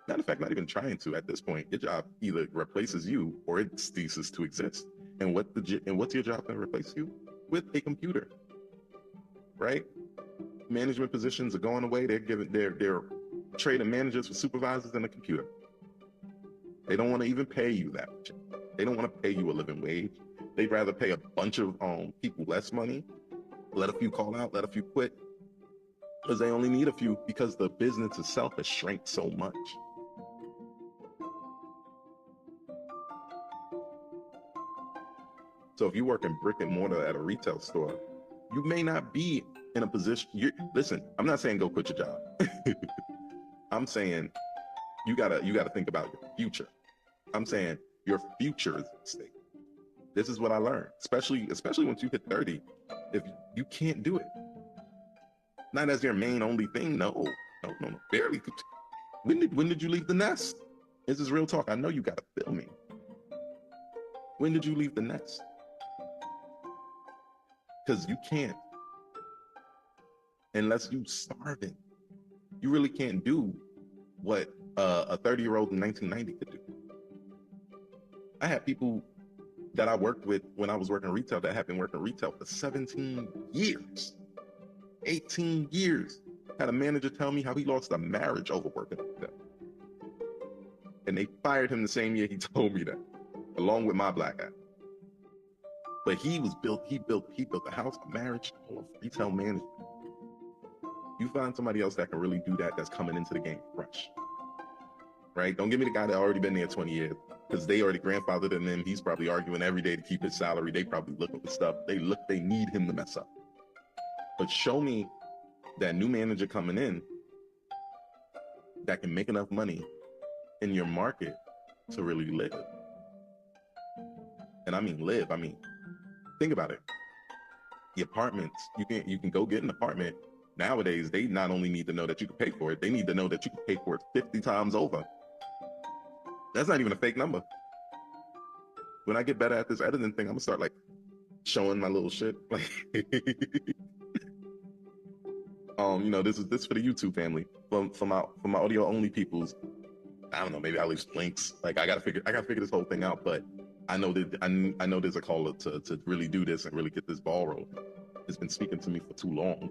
matter of fact, not even trying to at this point. Your job either replaces you or it ceases to exist. And what's your job going to replace you? With a computer, right? Management positions are going away. They're trading managers for supervisors and a computer. They don't want to even pay you that much. They don't want to pay you a living wage. They'd rather pay a bunch of people less money, let a few call out, let a few quit, because they only need a few, because the business itself has shrank so much. So if you work in brick and mortar at a retail store, you may not be in a position. Listen, I'm not saying go quit your job. I'm saying you gotta think about your future. I'm saying your future is at stake. This is what I learned, especially once you hit 30. If you can't do it, not as your main only thing. No, barely. When did you leave the nest? This is real talk. I know you gotta feel me. When did you leave the nest? Because you can't, unless you starving. You really can't do what a 30-year-old in 1990 could do. I had people that I worked with when I was working retail that have been working retail for 17 years, 18 years. Had a manager tell me how he lost a marriage over working retail. And they fired him the same year he told me that, along with my black eye. But he built a house, a marriage, all of retail management. You find somebody else that can really do that, that's coming into the game fresh. Right? Don't give me the guy that already been there 20 years, because they already grandfathered in him. He's probably arguing every day to keep his salary. They probably looking for stuff. They need him to mess up. But show me that new manager coming in that can make enough money in your market to really live. And I mean live. I mean, think about it. The apartments, you can go get an apartment. Nowadays, they not only need to know that you can pay for it, they need to know that you can pay for it 50 times over. That's not even a fake number. When I get better at this editing thing, I'm gonna start like showing my little shit. Like, this is for the YouTube family. For my audio only peoples, I don't know, maybe I'll leave links. Like I gotta figure this whole thing out. But I know that I know there's a call to really do this and really get this ball rolling. It's been speaking to me for too long.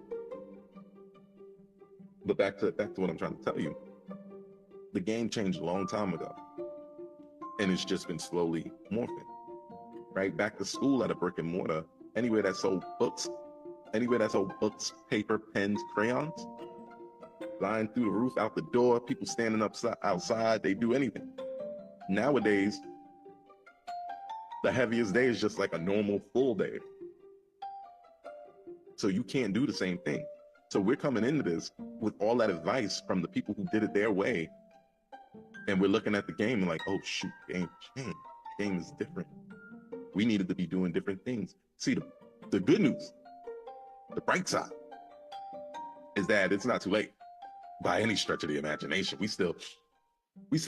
But back to what I'm trying to tell you. The game changed a long time ago, and it's just been slowly morphing. Right back to school at a brick and mortar, anywhere that sold books, paper, pens, crayons, flying through the roof, out the door, people standing outside, they do anything. Nowadays, the heaviest day is just like a normal full day. So you can't do the same thing. So we're coming into this with all that advice from the people who did it their way. And we're looking at the game and like, oh shoot, game changed. Game is different. We needed to be doing different things. See, the good news, the bright side, is that it's not too late by any stretch of the imagination. We still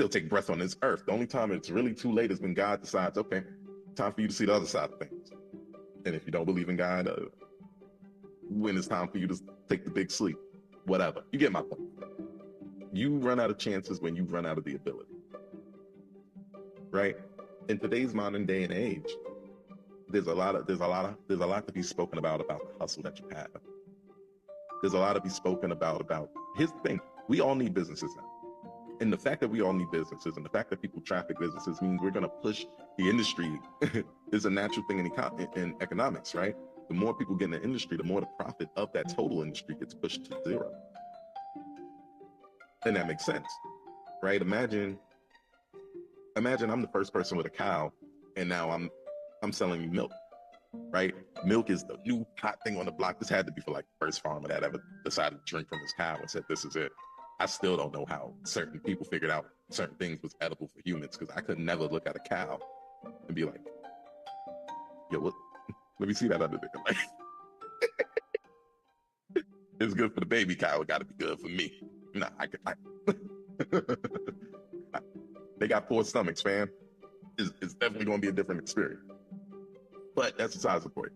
take breath on this earth. The only time it's really too late is when God decides, okay, time for you to see the other side of things. And if you don't believe in God, when it's time for you to take the big sleep, whatever. You get my point. You run out of chances when you run out of the ability. Right? In today's modern day and age, there's a lot to be spoken about the hustle that you have. There's a lot to be spoken about here's the thing, we all need businesses now. And the fact that we all need businesses and the fact that people traffic businesses means we're gonna push the industry is a natural thing in economics, right? The more people get in the industry, the more the profit of that total industry gets pushed to zero. And that makes sense, right? Imagine I'm the first person with a cow, and now I'm selling you milk, right? Milk is the new hot thing on the block. This had to be for like the first farmer that ever decided to drink from his cow and said, this is it. I still don't know how certain people figured out certain things was edible for humans, because I could never look at a cow and be like, yo, what? Let me see that other thing. Like, it's good for the baby cow. It got to be good for me. Nah, they got poor stomachs, fam. It's definitely going to be a different experience. But that's besides the point.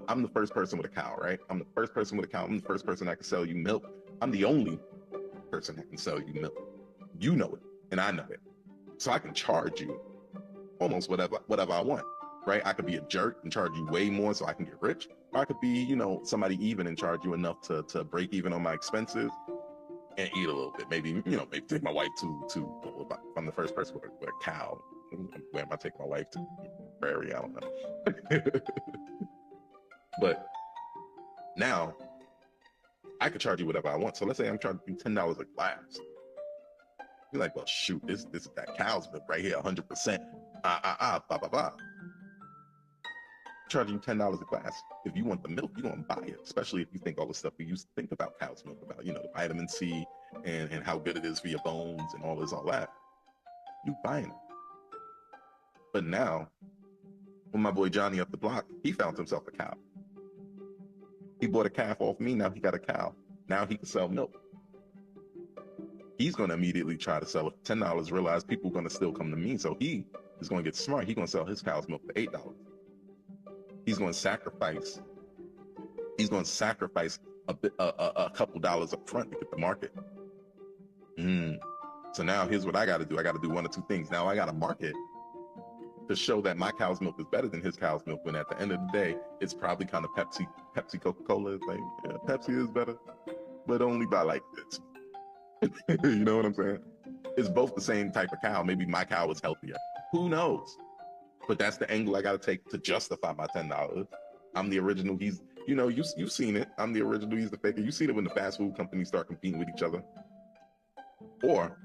I'm the first person with a cow, right? I'm the first person with a cow. I'm the first person that can sell you milk. I'm the only person that can sell you milk. You know it, and I know it. So I can charge you almost whatever I want. Right? I could be a jerk and charge you way more so I can get rich. Or I could be, somebody even and charge you enough to break even on my expenses and eat a little bit. Maybe take my wife to if I'm the first person with a cow. Where am I taking my wife to? Prairie, I don't know. But now I could charge you whatever I want. So let's say I'm charging you $10 a glass. You're like, well, shoot, this is that cow's milk right here, 100%. Blah, blah, blah. charging you $10 a glass. If you want the milk, you're gonna buy it, especially if you think all the stuff we used to think about cow's milk, about, you know, the vitamin C and how good it is for your bones and all that. You buying it. But now, when my boy Johnny up the block, he found himself a cow. He bought a calf off me, now he got a cow. Now he can sell milk. He's gonna immediately try to sell it for $10, realize people are gonna still come to me, so he is gonna get smart. He's gonna sell his cow's milk for $8. He's gonna sacrifice a couple dollars up front to get the market. So now here's what I gotta do. I gotta do one or two things. Now I gotta market to show that my cow's milk is better than his cow's milk, when at the end of the day, it's probably kind of Pepsi, Coca-Cola. It's like, yeah, Pepsi is better, but only by like this. You know what I'm saying? It's both the same type of cow. Maybe my cow is healthier. Who knows? But that's the angle I got to take to justify my $10. I'm the original. He's, you know, you've seen it. I'm the original. He's the faker. You see it when the fast food companies start competing with each other. Or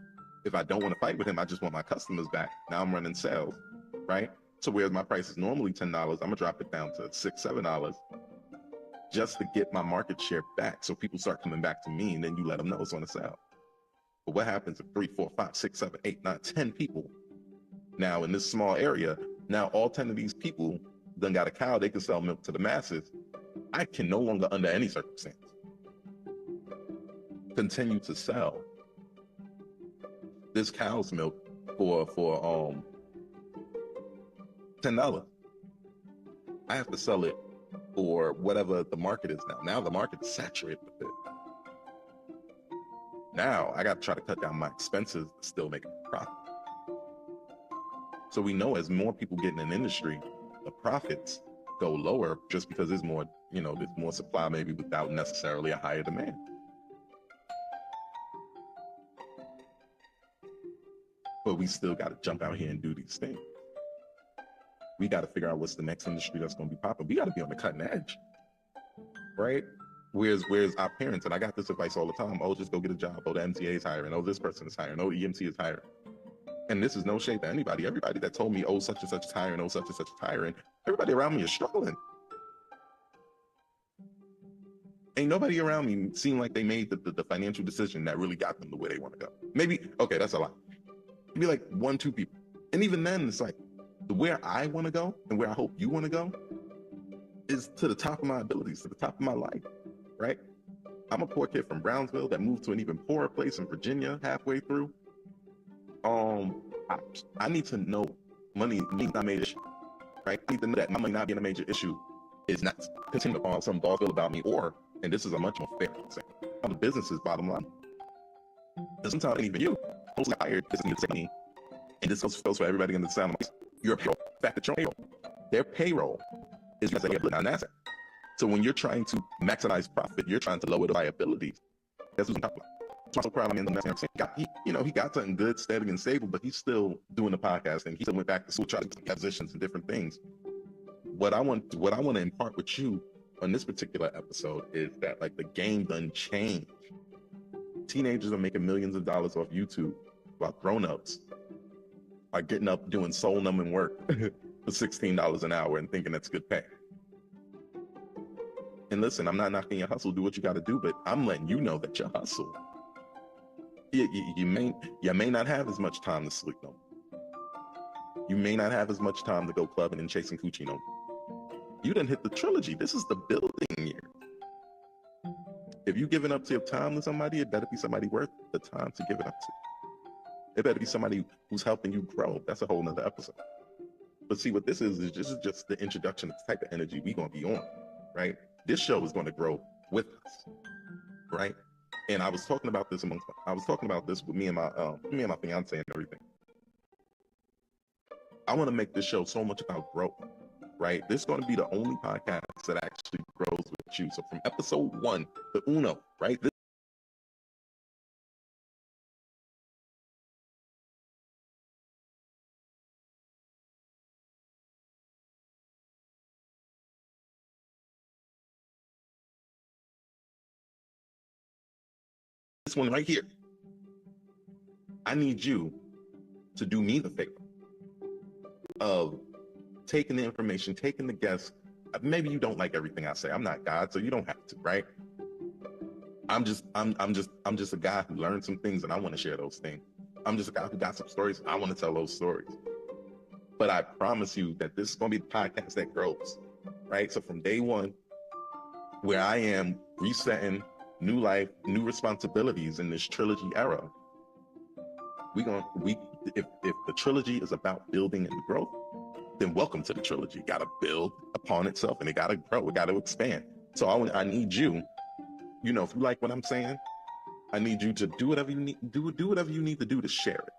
if I don't want to fight with him, I just want my customers back. Now I'm running sales, right? So whereas my price is normally $10, I'm gonna drop it down to $6, $7 just to get my market share back. So people start coming back to me, and then you let them know it's on a sale. But what happens if 3, 4, 5, 6, 7, 8, 9, 10 people now in this small area, now all 10 of these people done got a cow, they can sell milk to the masses. I can no longer, under any circumstance, continue to sell this cow's milk for $10. I have to sell it for whatever the market is now. Now the market is saturated with it. Now I got to try to cut down my expenses to still make a profit. So we know as more people get in an industry, the profits go lower just because there's more, you know, there's more supply, maybe without necessarily a higher demand. But we still got to jump out here and do these things. We got to figure out what's the next industry that's going to be popping. We got to be on the cutting edge, right? Where's our parents? And I got this advice all the time. Oh, just go get a job. Oh, the MTA is hiring. Oh, this person is hiring. Oh, EMC is hiring. And this is no shade to anybody. Everybody that told me, oh, such and such is hiring. Oh, such and such is hiring. Everybody around me is struggling. Ain't nobody around me seem like they made the financial decision that really got them to where they want to go. Maybe, okay, that's a lot. Maybe like 1, 2 people. And even then, it's like, where I want to go and where I hope you want to go is to the top of my abilities, to the top of my life, right? I'm a poor kid from Brownsville that moved to an even poorer place in Virginia halfway through. I need to know money is not a major issue, right? I need to know that my money not being a major issue is not contingent upon some dog about me, or, and this is a much more fair thing, on the business's bottom line. And sometimes even you, mostly hired, this is money, and this goes for everybody in the sound. Your payroll, the fact that your payroll, their payroll is because they have an asset. So when you're trying to maximize profit, you're trying to lower the liabilities. That's what I'm talking about. So I'm so proud of him. He got something good, steady, and stable, but he's still doing the podcast, and he still went back to school, trying to get positions and different things. What I want to impart with you on this particular episode is that, like, the game done changed. Teenagers are making millions of dollars off YouTube, while grown-ups are getting up doing soul-numbing work for $16 an hour and thinking that's good pay. And listen, I'm not knocking your hustle. Do what you got to do, but I'm letting you know that your hustle, you may not have as much time to sleep no more. You may not have as much time to go clubbing and chasing coochie no more. You done hit the trilogy. This is the building year. If you giving up to your time to somebody, it better be somebody worth the time to give it up to. It better be somebody who's helping you grow. That's a whole nother episode. But see, what this is just the introduction of the type of energy we're going to be on, right? This show is going to grow with us, right? And I was talking about this with me and my fiance and everything. I want to make this show so much about growth, right? This is going to be the only podcast that actually grows with you. So from episode 1 to uno, right? This one right here, I need you to do me the favor of taking the information, taking the guests, maybe you don't like everything I say. I'm not God, so you don't have to, right? I'm just a guy who learned some things and I want to share those things. I'm just a guy who got some stories. I want to tell those stories. But I promise you that this is going to be the podcast that grows, right? So from day one, where I am resetting new life, new responsibilities in this trilogy era, if the trilogy is about building and growth, then welcome to the trilogy. It got to build upon itself and it got to grow. It got to expand. So I need you, you know, if you like what I'm saying, I need you to do whatever you need, do whatever you need to do to share it,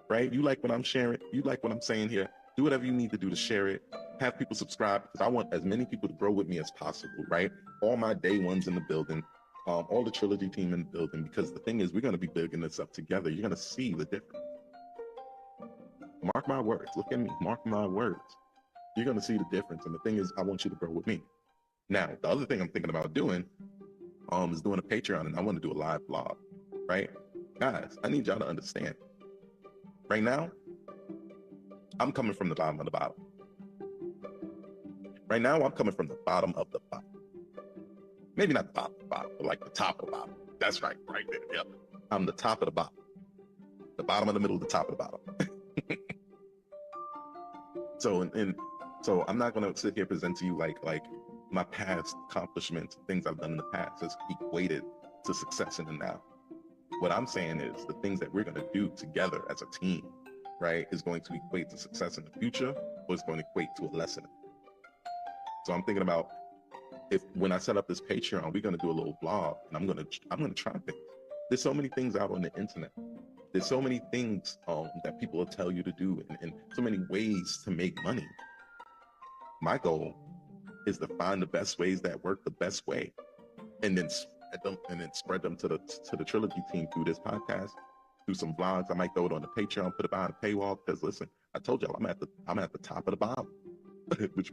right? You like what I'm sharing, you like what I'm saying here, do whatever you need to do to share it. Have people subscribe, because I want as many people to grow with me as possible, right? All my day ones in the building, all the trilogy team in the building, because the thing is, we're going to be building this up together. You're going to see the difference. Mark my words. Look at me. Mark my words. You're going to see the difference. And the thing is, I want you to grow with me. Now, the other thing I'm thinking about doing is doing a Patreon, and I want to do a live blog, right? Guys, I need y'all to understand. Right now, I'm coming from the bottom of the bottom. Right now, I'm coming from the bottom of the bottom. Maybe not the bottom of the bottom, but like the top of the bottom. That's right there. Yep. I'm the top of the bottom. The bottom of the middle, the top of the bottom. So I'm not gonna sit here and present to you like my past accomplishments, things I've done in the past is equated to success in the now. What I'm saying is the things that we're gonna do together as a team, right, is going to equate to success in the future, or it's going to equate to a lesson. So I'm thinking about when I set up this Patreon, we're gonna do a little blog, and I'm gonna try things. There's so many things out on the internet. There's so many things that people will tell you to do, and so many ways to make money. My goal is to find the best ways that work the best way, and then spread them to the trilogy team through this podcast, through some vlogs. I might throw it on the Patreon, put it behind a paywall. Because listen, I told y'all I'm at the top of the bottom, which